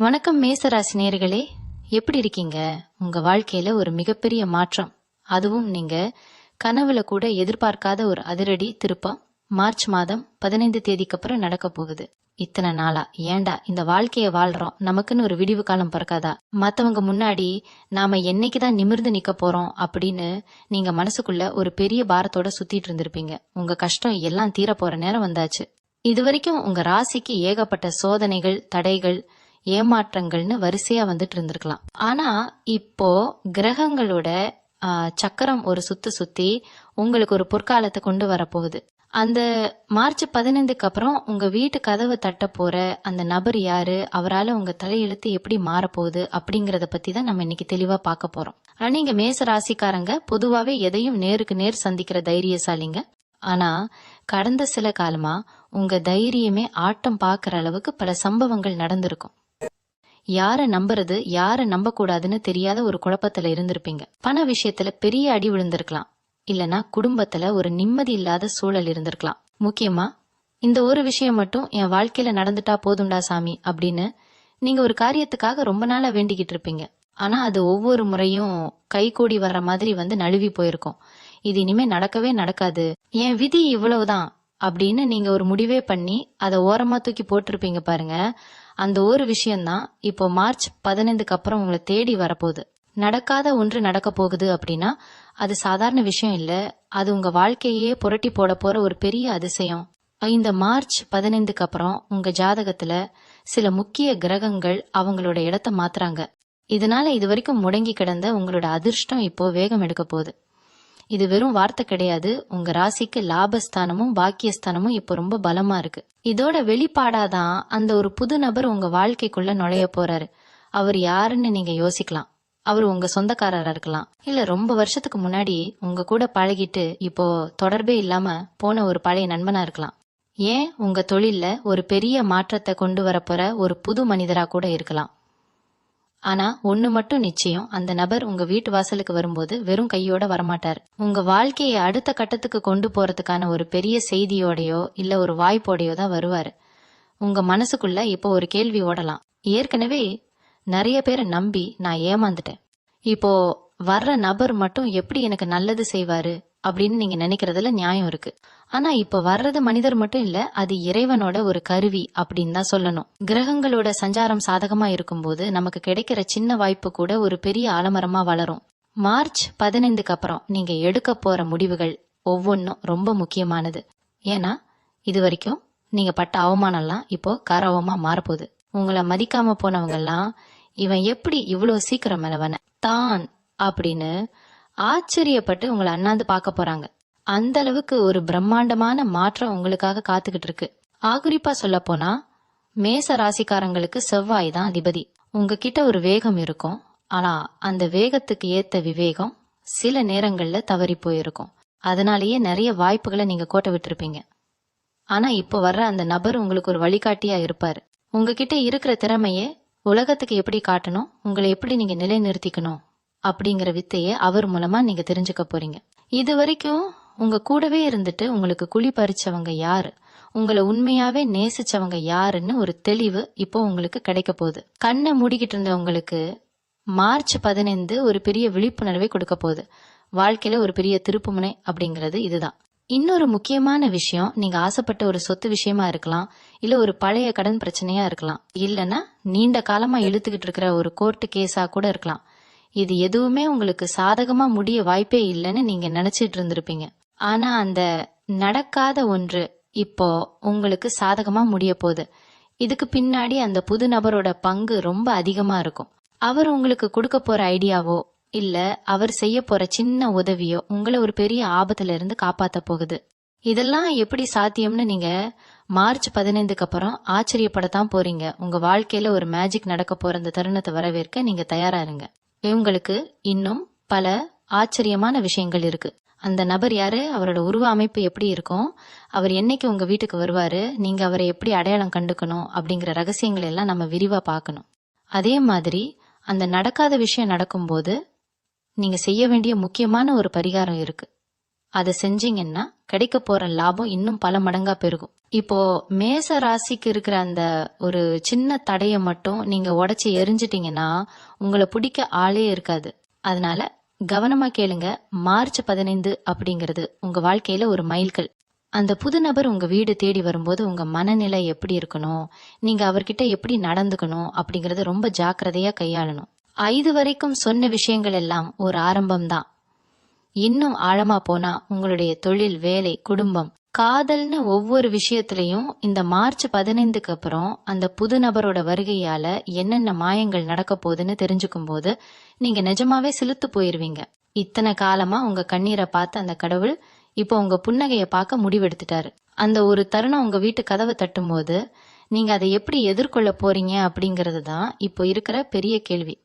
வணக்கம் மேசராசி நேயர்களே, எப்படி இருக்கீங்க? உங்க வாழ்க்கையில ஒரு மிகப்பெரிய மாற்றம், அதுவும் நீங்க கனவுல கூட எதிர்பார்க்காத ஒரு அதிரடி திருப்பம் மார்ச் மாதம் 15 தேதிக்கு அப்புறம் நடக்க போகுது. இத்தனை நாளா ஏண்டா இந்த வாழ்க்கைய வாழ்றோம், நமக்குன்னு ஒரு விடிவு காலம் பிறக்காதா, மத்தவங்க முன்னாடி நாம என்னைக்குதான் நிமிர்ந்து நிக்க போறோம் அப்படின்னு நீங்க மனசுக்குள்ள ஒரு பெரிய பாரத்தோட சுத்திட்டு இருந்திருப்பீங்க. உங்க கஷ்டம் எல்லாம் தீர போற நேரம் வந்தாச்சு. இதுவரைக்கும் உங்க ராசிக்கு ஏகப்பட்ட சோதனைகள், தடைகள், ஏமாற்றங்கள்னு வரிசையா வந்துட்டு இருந்திருக்கலாம். ஆனா இப்போ கிரகங்களோட சக்கரம் ஒரு சுத்தி உங்களுக்கு ஒரு பொற்காலத்தை கொண்டு வரப்போகுது. அந்த மார்ச் 15க்கு அப்புறம் உங்க வீட்டு கதவை தட்ட போற அந்த நபர் யாரு, அவரால் உங்க தலையெழுத்து எப்படி மாறப்போகுது அப்படிங்கறத பத்தி தான் நம்ம இன்னைக்கு தெளிவா பார்க்க போறோம். நீங்க மேச ராசிக்காரங்க பொதுவாவே எதையும் நேருக்கு நேர் சந்திக்கிற தைரியசாலிங்க. ஆனா கடந்த சில காலமா உங்க தைரியமே ஆட்டம் பாக்குற அளவுக்கு பல சம்பவங்கள் நடந்திருக்கும். யார நம்புறது, யார நம்ப கூடாதுன்னு தெரியாத ஒரு குழப்பத்துல இருந்திருப்பீங்க. பண விஷயத்துல பெரிய அடி விழுந்திருக்கலாம், இல்லனா குடும்பத்துல ஒரு நிம்மதி இல்லாத சூழல் இருந்திருக்கலாம். முக்கியமா இந்த ஒரு விஷயம் மட்டும் என் வாழ்க்கையில நடந்துட்டா போதுண்டா சாமி அப்படின்னு நீங்க ஒரு காரியத்துக்காக ரொம்ப நாளா வேண்டிக்கிட்டு இருப்பீங்க. ஆனா அது ஒவ்வொரு முறையும் கை கூடி வர்ற மாதிரி வந்து நழுவி போயிருக்கும். இது இனிமே நடக்கவே நடக்காது, என் விதி இவ்வளவுதான் அப்படின்னு நீங்க ஒரு முடிவே பண்ணி அதை ஓரமா தூக்கி போட்டிருப்பீங்க பாருங்க. அந்த ஒரு விஷயம்தான் இப்போ மார்ச் 15க்கு அப்புறம் உங்களை தேடி வரப்போகுது. நடக்காத ஒன்று நடக்க போகுது அப்படின்னா அது சாதாரண விஷயம் இல்ல, அது உங்க வாழ்க்கையே புரட்டி போட போற ஒரு பெரிய அதிசயம். இந்த மார்ச் 15க்கு அப்புறம் உங்க ஜாதகத்துல சில முக்கிய கிரகங்கள் அவங்களோட இடத்த மாத்துறாங்க. இதனால இது வரைக்கும் முடங்கி கிடந்த உங்களோட அதிர்ஷ்டம் இப்போ வேகம் எடுக்க போகுது. இது வெறும் வார்த்தை கிடையாது, உங்க ராசிக்கு லாபஸ்தானமும் பாக்கியஸ்தானமும் இப்ப ரொம்ப பலமா இருக்கு. இதோட வெளிப்பாடாதான் அந்த ஒரு புது நபர் உங்க வாழ்க்கைக்குள்ள நுழைய போறாரு. அவர் யாருன்னு நீங்க யோசிக்கலாம். அவர் உங்க சொந்தக்காரரா இருக்கலாம், இல்ல ரொம்ப வருஷத்துக்கு முன்னாடி உங்க கூட பழகிட்டு இப்போ தொடர்பே இல்லாம போன ஒரு பழைய நண்பனா இருக்கலாம். ஏன் உங்க தொழில்ல ஒரு பெரிய மாற்றத்தை கொண்டு வரப்போற ஒரு புது மனிதரா கூட இருக்கலாம். ஆனா ஒண்ணு மட்டும் நிச்சயம், அந்த நபர் உங்க வீட்டு வாசலுக்கு வரும்போது வெறும் கையோட வரமாட்டார். உங்க வாழ்க்கையை அடுத்த கட்டத்துக்கு கொண்டு போறதுக்கான ஒரு பெரிய செய்தியோடையோ இல்ல ஒரு வாய்ப்போடையோ தான் வருவாரு. உங்க மனசுக்குள்ள இப்போ ஒரு கேள்வி ஓடலாம், ஏற்கனவே நிறைய பேரை நம்பி நான் ஏமாந்துட்டேன், இப்போ வர்ற நபர் மட்டும் எப்படி எனக்கு நல்லது செய்வாரு அப்படின்னு நீங்க நினைக்கிறதுல நியாயம் இருக்கு. ஆனா இப்ப வர்றது மனிதர் மட்டும் இல்ல, அது இறைவனோட ஒரு கருவி அப்படின்னு தான் சொல்லணும். கிரகங்களோட சஞ்சாரம் சாதகமா இருக்கும்போது நமக்கு கிடைக்கிற சின்ன வாய்ப்பு கூட ஒரு பெரிய ஆலமரமா வளரும். மார்ச் 15க்கு அப்புறம் நீங்க எடுக்க போற முடிவுகள் ஒவ்வொன்றும் ரொம்ப முக்கியமானது. ஏன்னா இது வரைக்கும் நீங்க பட்ட அவமானம்லாம் இப்போ கரவமா மாறப்போகுது. உங்களை மதிக்காம போனவங்க எல்லாம் இவன் எப்படி இவ்வளவு சீக்கிரம் மேலவன தான் அப்படின்னு ஆச்சரியப்பட்டு உங்களை அண்ணாந்து பார்க்க போறாங்க. அந்த அளவுக்கு ஒரு பிரம்மாண்டமான மாற்றம் உங்களுக்காக காத்துக்கிட்டு இருக்கு. ஆகுறிப்பா சொல்ல போனா மேச ராசிக்காரங்களுக்கு செவ்வாய் தான் அதிபதி. உங்ககிட்ட ஒரு வேகம் இருக்கும், ஆனா அந்த வேகத்துக்கு ஏத்த விவேகம் சில நேரங்கள்ல தவறி போயிருக்கும். அதனாலேயே நிறைய வாய்ப்புகளை நீங்க கோட்டை விட்டுருப்பீங்க. ஆனா இப்போ வர்ற அந்த நபர் உங்களுக்கு ஒரு வழிகாட்டியா இருப்பாரு. உங்ககிட்ட இருக்கிற திறமையே உலகத்துக்கு எப்படி காட்டணும், உங்களை எப்படி நீங்க நிலைநிறுத்திக்கணும் அப்படிங்கிற வித்தையை அவர் மூலமா நீங்க தெரிஞ்சுக்க போறீங்க. இது வரைக்கும் உங்க கூடவே இருந்துட்டு உங்களுக்கு குழி பறிச்சவங்க யாரு, உங்களை உண்மையாவே நேசிச்சவங்க யாருன்னு ஒரு தெளிவு இப்போ உங்களுக்கு கிடைக்க போகுது. கண்ணை மூடிக்கிட்டு இருந்த உங்களுக்கு மார்ச் 15 ஒரு பெரிய விழிப்புணர்வை கொடுக்க போகுது. வாழ்க்கையில ஒரு பெரிய திருப்புமுனை அப்படிங்கிறது இதுதான். இன்னொரு முக்கியமான விஷயம், நீங்க ஆசைப்பட்ட ஒரு சொத்து விஷயமா இருக்கலாம், இல்ல ஒரு பழைய கடன் பிரச்சனையா இருக்கலாம், இல்லனா நீண்ட காலமா இழுத்துக்கிட்டு இருக்கிற ஒரு கோர்ட்டு கேஸா கூட இருக்கலாம். இது எதுவுமே உங்களுக்கு சாதகமா முடிய வாய்ப்பே இல்லைன்னு நீங்க நினைச்சிட்டு இருந்திருப்பீங்க. ஆனா அந்த நடக்காத ஒன்று இப்போ உங்களுக்கு சாதகமா முடிய போகுது. இதுக்கு பின்னாடி அந்த புது நபரோட பங்கு ரொம்ப அதிகமா இருக்கும். அவர் உங்களுக்கு கொடுக்க போற ஐடியாவோ இல்ல அவர் செய்ய போற சின்ன உதவியோ உங்களை ஒரு பெரிய ஆபத்துல இருந்து காப்பாத்த போகுது. இதெல்லாம் எப்படி சாத்தியம்னு நீங்க மார்ச் 15க்கு அப்புறம் ஆச்சரியப்படத்தான் போறீங்க. உங்க வாழ்க்கையில ஒரு மேஜிக் நடக்க போற இந்த தருணத்தை வரவேற்க நீங்க தயாரா இருங்க. இவங்களுக்கு இன்னும் பல ஆச்சரியமான விஷயங்கள் இருக்கு. அந்த நபர் யாரு, அவரோட உருவ அமைப்பு எப்படி இருக்கும், அவர் என்னைக்கு உங்க வீட்டுக்கு வருவாரு, நீங்க அவரை எப்படி அடையாளம் கண்டுக்கணும் அப்படிங்கிற ரகசியங்கள் எல்லாம் நம்ம விரிவா பார்க்கணும். அதே மாதிரி அந்த நடக்காத விஷயம் நடக்கும்போது நீங்க செய்ய வேண்டிய முக்கியமான ஒரு பரிகாரம் இருக்கு. அதை செஞ்சீங்கன்னா கிடைக்க போற லாபம் இன்னும் பல மடங்கா பெருகும். இப்போ மேச ராசிக்கு இருக்கிற அந்த ஒரு சின்ன தடைய மட்டும் நீங்க உடைச்சு எரிஞ்சிட்டீங்கன்னா உங்களை பிடிக்க ஆளே இருக்காது. அதனால கவனமா கேளுங்க. மார்ச் 15 அப்படிங்கிறது உங்க வாழ்க்கையில ஒரு மைல்கல். அந்த புது நபர் உங்க வீடு தேடி வரும்போது உங்க மனநிலை எப்படி இருக்கணும், நீங்க அவர்கிட்ட எப்படி நடந்துக்கணும் அப்படிங்கறத ரொம்ப ஜாக்கிரதையா கையாளணும். 5 வரைக்கும் சொன்ன விஷயங்கள் எல்லாம் ஒரு ஆரம்பம்தான். இன்னும் ஆழமா போனா உங்களுடைய தொழில், வேலை, குடும்பம், காதல்னு ஒவ்வொரு விஷயத்திலையும் இந்த மார்ச் 15க்கு அப்புறம் அந்த புது நபரோட வருகையால என்னென்ன மாயங்கள் நடக்க போகுதுன்னு தெரிஞ்சுக்கும் போது நீங்க நிஜமாவே சிலுத்து போயிருவீங்க. இத்தனை காலமா உங்க கண்ணீரை பார்த்த அந்த கடவுள் இப்போ உங்க புன்னகைய பார்க்க முடிவெடுத்துட்டாரு. அந்த ஒரு தருணம் உங்க வீட்டு கதவை தட்டும் போது நீங்க அதை எப்படி எதிர்கொள்ள போறீங்க அப்படிங்கிறது தான் இப்போ இருக்கிற பெரிய கேள்வி.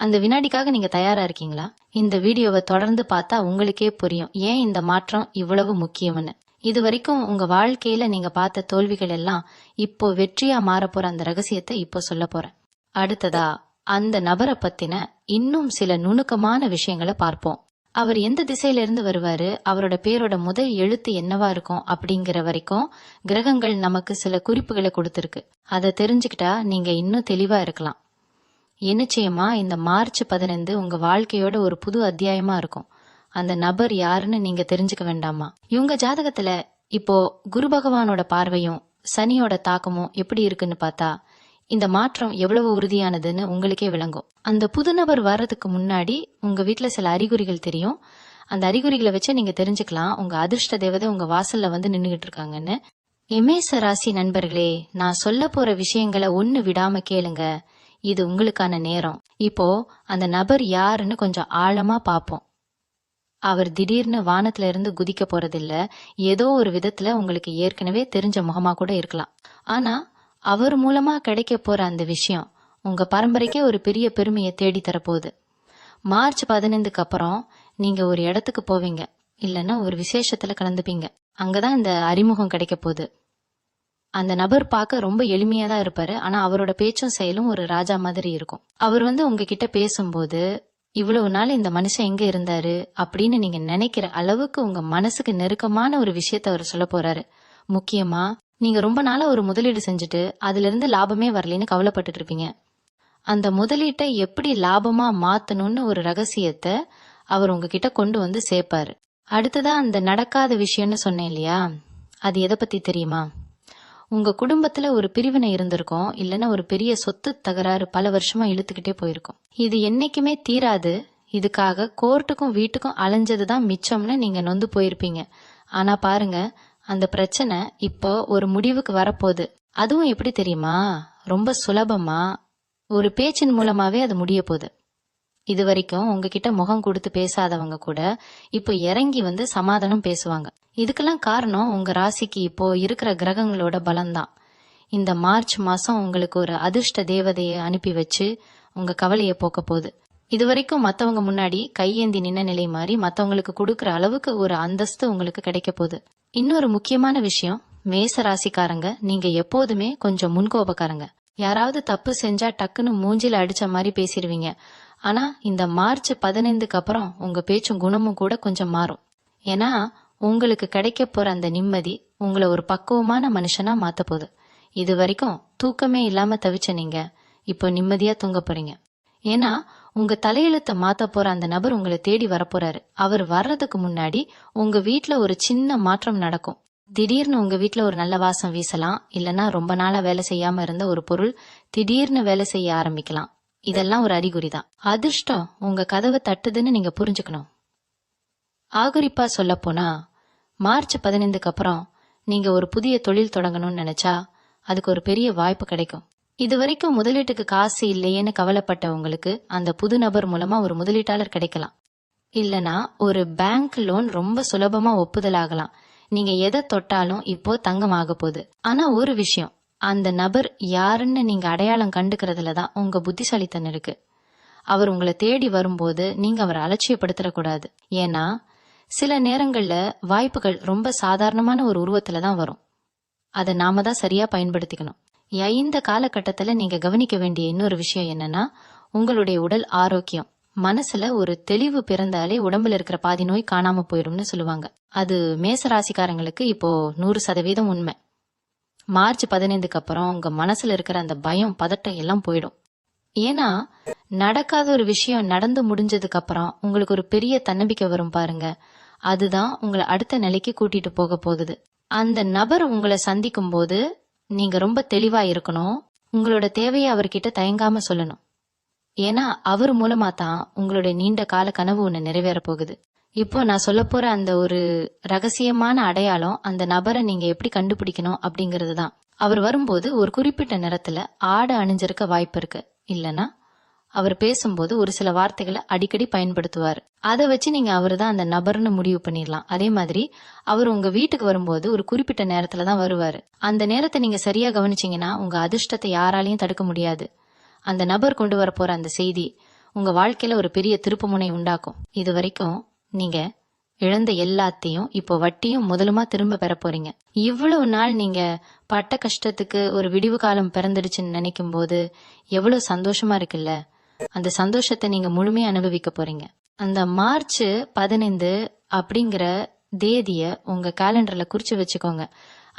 அந்த வினாடிக்காக நீங்க தயாரா இருக்கீங்களா? இந்த வீடியோவை தொடர்ந்து பார்த்தா உங்களுக்கே புரியும் ஏன் இந்த மாற்றம் இவ்வளவு முக்கியம்னு. இது வரைக்கும் உங்க வாழ்க்கையில நீங்க பார்த்த தோல்விகள் எல்லாம் இப்போ வெற்றியா மாறப்போற அந்த ரகசியத்தை இப்போ சொல்ல போறேன். அடுத்ததா அந்த நபரை பத்தின இன்னும் சில நுணுக்கமான விஷயங்களை பார்ப்போம். அவர் எந்த திசையில இருந்து வருவாரு, அவரோட பேரோட முதல் எழுத்து என்னவா இருக்கும் அப்படிங்கிற வரைக்கும் கிரகங்கள் நமக்கு சில குறிப்புகளை கொடுத்திருக்கு. அதை தெரிஞ்சுக்கிட்டா நீங்க இன்னும் தெளிவா இருக்கலாம். நிச்சயமா இந்த மார்ச் 15 உங்க வாழ்க்கையோட ஒரு புது அத்தியாயமா இருக்கும். அந்த நபர் யாருன்னு நீங்க தெரிஞ்சுக்க வேண்டாமா? இவங்க ஜாதகத்துல இப்போ குரு பகவானோட பார்வையும் சனியோட தாக்கமும் எப்படி இருக்குன்னு பார்த்தா இந்த மாற்றம் எவ்வளவு உறுதியானதுன்னு உங்களுக்கே விளங்கும். அந்த புது நபர் வர்றதுக்கு முன்னாடி உங்க வீட்டுல சில அறிகுறிகள் தெரியும். அந்த அறிகுறிகளை வச்சு நீங்க தெரிஞ்சுக்கலாம் உங்க அதிர்ஷ்ட தேவதை உங்க வாசல்ல வந்து நின்னுகிட்டு இருக்காங்கன்னு. மேஷ ராசி நண்பர்களே, நான் சொல்ல போற விஷயங்களை ஒண்ணு விடாம கேளுங்க. இது உங்களுக்கான நேரம். இப்போ அந்த நபர் யாருன்னு கொஞ்சம் ஆழமா பாப்போம். அவர் திடீர்னு வானத்துல இருந்து குதிக்க போறதில்ல. ஏதோ ஒரு விதத்துல உங்களுக்கு ஏற்கனவே தெரிஞ்ச முகமா கூட இருக்கலாம். ஆனா அவர் மூலமா கிடைக்க போற அந்த விஷயம் உங்க பரம்பரைக்கே ஒரு பெரிய பெருமையை தேடி தரப்போகுது. மார்ச் 15க்கு அப்புறம் நீங்க ஒரு இடத்துக்கு போவீங்க, இல்லைன்னா ஒரு விசேஷத்துல கலந்துப்பீங்க. அங்கதான் இந்த அறிமுகம் கிடைக்க போகுது. அந்த நபர் பார்க்க ரொம்ப எளிமையா தான் இருப்பாரு. ஆனா அவரோட பேச்சும் செயலும் ஒரு ராஜா மாதிரி இருக்கும். அவர் உங்ககிட்ட பேசும்போது இவ்வளவு நாள் இந்த மனுஷன் எங்க இருந்தாரு அப்படின்னு நீங்க நினைக்கிற அளவுக்கு உங்க மனசுக்கு நெருக்கமான ஒரு விஷயத்த அவர் சொல்ல போறாரு. முக்கியமா நீங்க ரொம்ப நாளா ஒரு முதலீடு செஞ்சுட்டு அதுல இருந்து லாபமே வரலன்னு கவலைப்பட்டுட்டு இருப்பீங்க. அந்த முதலீட்டை எப்படி லாபமா மாத்தணும்னு ஒரு ரகசியத்தை அவர் உங்ககிட்ட கொண்டு வந்து சேர்ப்பாரு. அடுத்ததா அந்த நடக்காத விஷயம்னு சொன்னேன் இல்லையா, அது எதை பத்தி தெரியுமா? உங்க குடும்பத்துல ஒரு பிரிவினை இருந்திருக்கும், இல்லைன்னா ஒரு பெரிய சொத்து தகராறு பல வருஷமா இழுத்துக்கிட்டே போயிருக்கும். இது என்னைக்குமே தீராது. இதுக்காக கோர்ட்டுக்கும் வீட்டுக்கும் அலைஞ்சதுதான் மிச்சம்னு நீங்க நொந்து போயிருப்பீங்க. ஆனா பாருங்க, அந்த பிரச்சனை இப்போ ஒரு முடிவுக்கு வரப்போகுது. அதுவும் எப்படி தெரியுமா? ரொம்ப சுலபமா ஒரு பேச்சின் மூலமாவே அது முடிய போகுது. இது வரைக்கும் உங்ககிட்ட முகம் கொடுத்து பேசாதவங்க கூட இப்போ இறங்கி வந்து சமாதானம் பேசுவாங்க. இதுக்கெல்லாம் காரணம் உங்க ராசிக்கு இப்போ இருக்கிற கிரகங்களோட பலம்தான். இந்த மார்ச் மாசம் உங்களுக்கு ஒரு அதிர்ஷ்ட தேவதையை அனுப்பி வச்சு உங்க கவலையை போக்க போகுது. இது வரைக்கும் மத்தவங்க முன்னாடி கையேந்தி நின்ன நிலை மாதிரி மத்தவங்களுக்கு கொடுக்கற அளவுக்கு ஒரு அந்தஸ்து உங்களுக்கு கிடைக்க போகுது. இன்னொரு முக்கியமான விஷயம், மேச ராசிக்காரங்க நீங்க எப்போதுமே கொஞ்சம் முன்கோபக்காரங்க. யாராவது தப்பு செஞ்சா டக்குன்னு மூஞ்சில அடிச்ச மாதிரி பேசிடுவீங்க. ஆனா இந்த மார்ச் 15க்கு அப்புறம் உங்க பேச்சும் குணமும் கூட கொஞ்சம் மாறும். ஏன்னா உங்களுக்கு கிடைக்க போற அந்த நிம்மதி உங்களை ஒரு பக்குவமான மனுஷனா மாத்த போகுது. இது வரைக்கும் தூக்கமே இல்லாம தவிச்ச நீங்க இப்போ நிம்மதியா தூங்க போறீங்க. ஏன்னா உங்க தலையெழுத்த மாத்த போற அந்த நபர் உங்களை தேடி வரப்போறாரு. அவர் வர்றதுக்கு முன்னாடி உங்க வீட்டுல ஒரு சின்ன மாற்றம் நடக்கும். திடீர்னு உங்க வீட்டுல ஒரு நல்ல வாசம் வீசலாம், இல்லைன்னா ரொம்ப நாளா வேலை செய்யாம இருந்த ஒரு பொருள் திடீர்னு வேலை செய்ய ஆரம்பிக்கலாம். இதெல்லாம் ஒரு அறிகுறி தான். அதிர்ஷ்டம் உங்க கதவை தட்டுதுன்னு நீங்க புரிஞ்சுக்கணும். ஆகுறிப்பா சொல்ல போனா மார்ச் 15க்கு அப்புறம் நீங்க ஒரு புதிய தொழில் தொடங்கணும்னு நினைச்சா அதுக்கு ஒரு பெரிய வாய்ப்பு கிடைக்கும். இது வரைக்கும் முதலீட்டுக்கு காசு இல்லையேன்னு கவலைப்பட்ட உங்களுக்கு அந்த புது நபர் மூலமா ஒரு முதலீட்டாளர் கிடைக்கலாம். இல்லனா ஒரு பேங்க் லோன் ரொம்ப சுலபமா ஒப்புதல் ஆகலாம். நீங்க எதை தொட்டாலும் இப்போ தங்கம் ஆக போகுது. ஆனா ஒரு விஷயம், அந்த நபர் யாருன்னு நீங்க அடையாளம் கண்டுக்கிறதுலதான் உங்க புத்திசாலித்தனம் இருக்கு. அவர் உங்களை தேடி வரும்போது நீங்க அவரை அலட்சியப்படுத்தக்கூடாது. ஏன்னா சில நேரங்கள்ல வாய்ப்புகள் ரொம்ப சாதாரணமான ஒரு உருவத்துலதான் வரும். அதை நாம தான் சரியா பயன்படுத்திக்கணும். இந்த காலகட்டத்துல நீங்க கவனிக்க வேண்டிய இன்னொரு விஷயம் என்னன்னா, உங்களுடைய உடல் ஆரோக்கியம். மனசுல ஒரு தெளிவு பிறந்தாலே உடம்புல இருக்கிற பாதி நோய் காணாம போயிடும்னு சொல்லுவாங்க. அது மேச ராசிக்காரங்களுக்கு இப்போ 100% உண்மை. மார்ச் 15க்கு அப்புறம் உங்க மனசுல இருக்கிற அந்த பயம், பதட்டம் எல்லாம் போயிடும். ஏன்னா நடக்காத ஒரு விஷயம் நடந்து முடிஞ்சதுக்கு அப்புறம் உங்களுக்கு ஒரு பெரிய தன்னம்பிக்கை வரும் பாருங்க. அதுதான் உங்களை அடுத்த நிலைக்கு கூட்டிட்டு போக போகுது. அந்த நபர் உங்களை சந்திக்கும் போது நீங்க ரொம்ப தெளிவா இருக்கணும். உங்களோட தேவையை அவர்கிட்ட தயங்காம சொல்லணும். ஏன்னா அவர் மூலமா தான் உங்களுடைய நீண்ட கால கனவு ஒண்ணு நிறைவேற போகுது. இப்போ நான் சொல்ல போற அந்த ஒரு ரகசியமான அடையாளம், அந்த நபரை நீங்க எப்படி கண்டுபிடிக்கணும் அப்படிங்கிறது தான். அவர் வரும்போது ஒரு குறிப்பிட்ட நேரத்துல ஆடை அணிஞ்சிருக்க வாய்ப்பு இருக்கு. இல்லனா அவர் பேசும்போது ஒரு சில வார்த்தைகளை அடிக்கடி பயன்படுத்துவார். அதை வச்சு நீங்க அவரு தான் அந்த நபர்னு முடிவு பண்ணிடலாம். அதே மாதிரி அவர் உங்க வீட்டுக்கு வரும்போது ஒரு குறிப்பிட்ட நேரத்துல தான் வருவாரு. அந்த நேரத்தை நீங்க சரியா கவனிச்சீங்கன்னா உங்க அதிர்ஷ்டத்தை யாராலையும் தடுக்க முடியாது. அந்த நபர் கொண்டு வர போற அந்த செய்தி உங்க வாழ்க்கையில ஒரு பெரிய திருப்புமுனை உண்டாக்கும். இது வரைக்கும் நீங்க இழந்த எல்லாத்தையும் இப்போ வட்டியும் முதலுமா திரும்ப பெற போறீங்க. இவ்வளவு நாள் நீங்க பட்ட கஷ்டத்துக்கு ஒரு விடிவு காலம் பிறந்துடுச்சுன்னு நினைக்கும் போது எவ்வளவு சந்தோஷமா இருக்குல்ல. அந்த சந்தோஷத்தை நீங்க முழுமையா அனுபவிக்க போறீங்க. அந்த மார்ச் 15 அப்படிங்கிற தேதிய உங்க கேலண்டர்ல குறிச்சு வச்சுக்கோங்க.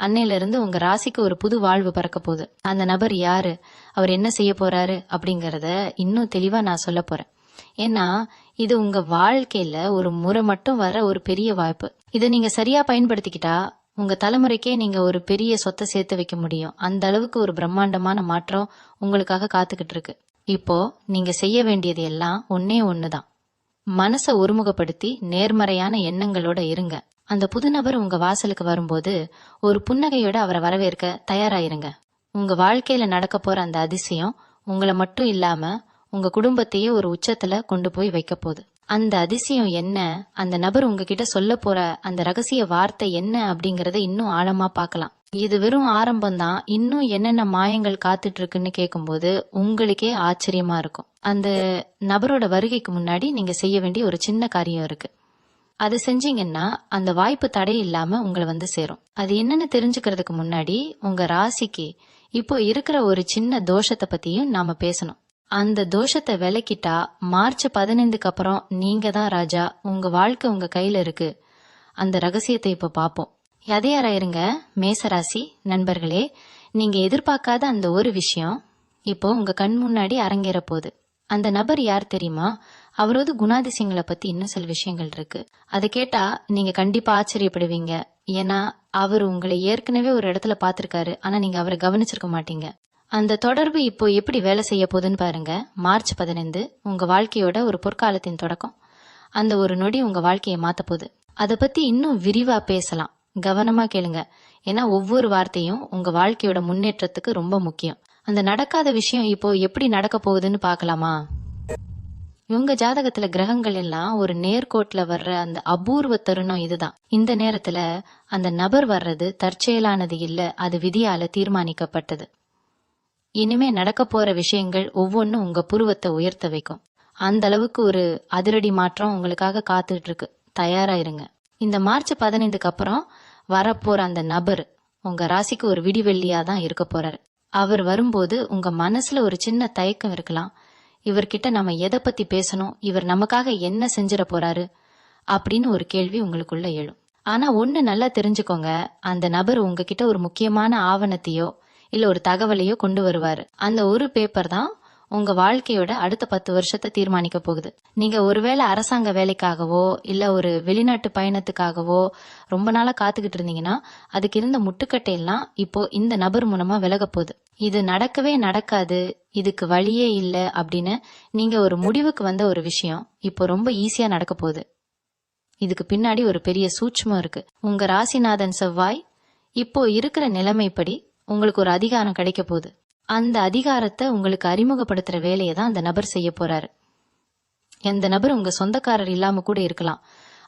அன்னையில இருந்து உங்க ராசிக்கு ஒரு புது வாழ்வு பிறக்க போகுது. அந்த நபர் யாரு, அவர் என்ன செய்ய போறாரு அப்படிங்கறத இன்னும் தெளிவா நான் சொல்ல போறேன். ஏன்னா இது உங்க வாழ்க்கையில ஒரு முறை மட்டும் வர ஒரு பெரிய வாய்ப்பு. இதை நீங்க சரியா பயன்படுத்திக்கிட்டா உங்க தலைமுறைக்கே நீங்க ஒரு பெரிய சொத்தை சேர்த்து வைக்க முடியும். அந்த அளவுக்கு ஒரு பிரம்மாண்டமான மாற்றம் உங்களுக்காக காத்துக்கிட்டு இருக்கு. இப்போ நீங்க செய்ய வேண்டியது எல்லாம் ஒன்னே ஒண்ணுதான். மனசை ஒருமுகப்படுத்தி நேர்மறையான எண்ணங்களோட இருங்க. அந்த புது நபர் உங்க வாசலுக்கு வரும்போது ஒரு புன்னகையோட அவரை வரவேற்க தயாராயிருங்க. உங்க வாழ்க்கையில நடக்க போற அந்த அதிசயம் உங்களை மட்டும் இல்லாம உங்க குடும்பத்தையே ஒரு உச்சத்துல கொண்டு போய் வைக்க போகுது. அந்த அதிசயம் என்ன, அந்த நபர் உங்ககிட்ட சொல்ல போற அந்த ரகசிய வார்த்தை என்ன அப்படிங்கறத இன்னும் ஆழமா பார்க்கலாம். இது வெறும் ஆரம்பம்தான். இன்னும் என்னென்ன மாயங்கள் காத்துட்டு இருக்குன்னு கேட்கும்போது உங்களுக்கே ஆச்சரியமா இருக்கும். அந்த நபரோட வருகைக்கு முன்னாடி நீங்க செய்ய வேண்டிய ஒரு சின்ன காரியம் இருக்கு. அது செஞ்சீங்கன்னா அந்த வாய்ப்பு தடை இல்லாம உங்களை வந்து சேரும். அது என்னன்னு தெரிஞ்சுக்கிறதுக்கு முன்னாடி உங்க ராசிக்கு இப்போ இருக்கிற ஒரு சின்ன தோஷத்தை பத்தியும் நாம பேசணும். அந்த தோஷத்தை விலக்கிட்டா மார்ச் 15க்கு அப்புறம் நீங்க தான் ராஜா. உங்க வாழ்க்கை உங்க கையில இருக்கு. அந்த ரகசியத்தை இப்ப பாப்போம். எதையாராயிருங்க மேசராசி நண்பர்களே, நீங்க எதிர்பார்க்காத அந்த ஒரு விஷயம் இப்போ உங்க கண் முன்னாடி அரங்கேற போகுது. அந்த நபர் யார் தெரியுமா? அவரோட குணாதிசயங்களை பத்தி இன்னும் சில விஷயங்கள் இருக்கு. அதை கேட்டா நீங்க கண்டிப்பா ஆச்சரியப்படுவீங்க. ஏன்னா அவர் உங்களை ஏற்கனவே ஒரு இடத்துல பாத்திருக்காரு. ஆனா நீங்க அவரை கவனிச்சிருக்க மாட்டீங்க. அந்த தொடர்பு இப்போ எப்படி வேலை செய்ய போகுதுன்னு பாருங்க. மார்ச் 15 உங்க வாழ்க்கையோட ஒரு பொற்காலத்தின் தொடக்கம். அந்த ஒரு நொடி உங்க வாழ்க்கையை மாத்த போகுது. அதை பத்தி இன்னும் விரிவா பேசலாம். கவனமா கேளுங்க. ஏன்னா ஒவ்வொரு வார்த்தையும் உங்க வாழ்க்கையோட முன்னேற்றத்துக்கு ரொம்ப முக்கியம். அந்த நடக்காத விஷயம் இப்போ எப்படி நடக்க போகுதுன்னு பாக்கலாமா? இவங்க ஜாதகத்துல கிரகங்கள் எல்லாம் ஒரு நேர்கோட்ல வர்ற அந்த அபூர்வ தருணம் இதுதான். இந்த நேரத்துல அந்த நபர் வர்றது தற்செயலானது இல்ல, அது விதியால தீர்மானிக்கப்பட்டது. இனிமே நடக்க போற விஷயங்கள் ஒவ்வொன்னும் உங்க புருவத்தை உயர்த்த வைக்கும். அந்த அளவுக்கு ஒரு அதிரடி மாற்றம் உங்களுக்காக காத்துட்டு இருக்கு. தயாரா இருங்க. இந்த மார்ச் 15க்கு அப்புறம் வரப்போற அந்த நபர் உங்க ராசிக்கு ஒரு விடிவெள்ளியா தான் இருக்க போறாரு. அவர் வரும்போது உங்க மனசுல ஒரு சின்ன தயக்கம் இருக்கலாம். இவர்கிட்ட நம்ம எதை பத்தி பேசணும், இவர் நமக்காக என்ன செஞ்சிட போறாரு அப்படின்னு ஒரு கேள்வி உங்களுக்குள்ள எழும். ஆனா ஒண்ணு நல்லா தெரிஞ்சுக்கோங்க, அந்த நபர் உங்ககிட்ட ஒரு முக்கியமான ஆவணத்தையோ இல்ல ஒரு தகவலையோ கொண்டு வருவாரு. அந்த ஒரு பேப்பர் தான் உங்க வாழ்க்கையோட அடுத்த 10 வருஷத்தை தீர்மானிக்க போகுது. நீங்க ஒருவேளை அரசாங்க வேலைக்காகவோ இல்ல ஒரு வெளிநாட்டு பயணத்துக்காகவோ ரொம்ப நாளா காத்துக்கிட்டு இருந்தீங்கன்னா அதுக்கு இருந்த முட்டுக்கட்டை எல்லாம் இப்போ இந்த நபர் மூலமா விலக போகுது. இது நடக்கவே நடக்காது, இதுக்கு வழியே இல்ல அப்படின்னு நீங்க ஒரு முடிவுக்கு வந்த ஒரு விஷயம் இப்போ ரொம்ப ஈஸியா நடக்க போகுது. இதுக்கு பின்னாடி ஒரு பெரிய சூட்சுமம் இருக்கு. உங்க ராசிநாதன் செவ்வாய் இப்போ இருக்கிற நிலைமைப்படி உங்களுக்கு ஒரு அதிகாரம் கிடைக்க போகுது. அந்த அதிகாரத்தை உங்களுக்கு அறிமுகப்படுத்துற வேலையை தான் அந்த நபர் செய்ய போறாரு. எந்த நபர் உங்க சொந்தக்காரர் இல்லாம கூட இருக்கலாம்.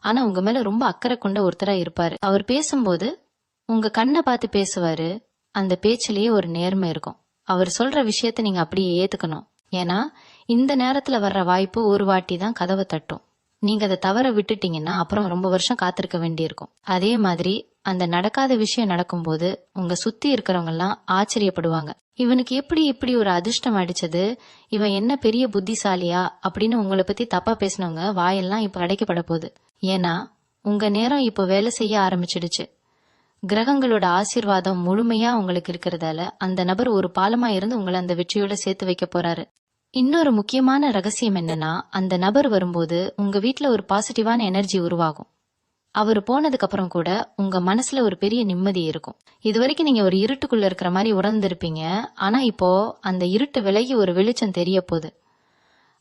ஆனா உங்க மேல ரொம்ப அக்கறை கொண்ட ஒருத்தரா இருப்பாரு. அவர் பேசும்போது உங்க கண்ணை பார்த்து பேசுவாரு. அந்த பேச்சிலேயே ஒரு நேர்மை இருக்கும். அவர் சொல்ற விஷயத்த நீங்க அப்படியே ஏத்துக்கணும். ஏன்னா இந்த நேரத்துல வர்ற வாய்ப்பு ஒரு வாட்டி தான் கதவை தட்டும். நீங்க அதை தவற விட்டுட்டீங்கன்னா அப்புறம் ரொம்ப வருஷம் காத்திருக்க வேண்டியிருக்கும். அதே மாதிரி அந்த நடக்காத விஷயம் நடக்கும்போது உங்க சுத்தி இருக்கிறவங்க எல்லாம் ஆச்சரியப்படுவாங்க. இவனுக்கு எப்படி இப்படி ஒரு அதிர்ஷ்டம் அடிச்சது, இவன் என்ன பெரிய புத்திசாலியா அப்படின்னு உங்களை பத்தி தப்பா பேசினவங்க வாயெல்லாம் இப்ப அடைக்கப்பட போகுது. ஏன்னா உங்க நேரம் இப்போ வேலை செய்ய ஆரம்பிச்சிடுச்சு. கிரகங்களோட ஆசீர்வாதம் முழுமையா உங்களுக்கு இருக்கிறதால அந்த நபர் ஒரு பாலமா இருந்து உங்களை அந்த வெற்றியோட சேர்த்து வைக்க போறாரு. இன்னொரு முக்கியமான ரகசியம் என்னன்னா, அந்த நபர் வரும்போது உங்க வீட்ல ஒரு பாசிட்டிவான எனர்ஜி உருவாகும். அவர் போனதுக்கு அப்புறம் கூட உங்க மனசுல ஒரு பெரிய நிம்மதி இருக்கும். இது வரைக்கும் நீங்க ஒரு இருட்டுக்குள்ள இருக்கிற மாதிரி உணர்ந்திருப்பீங்க. ஆனா இப்போ அந்த இருட்டு விலகி ஒரு வெளிச்சம் தெரிய போகுது.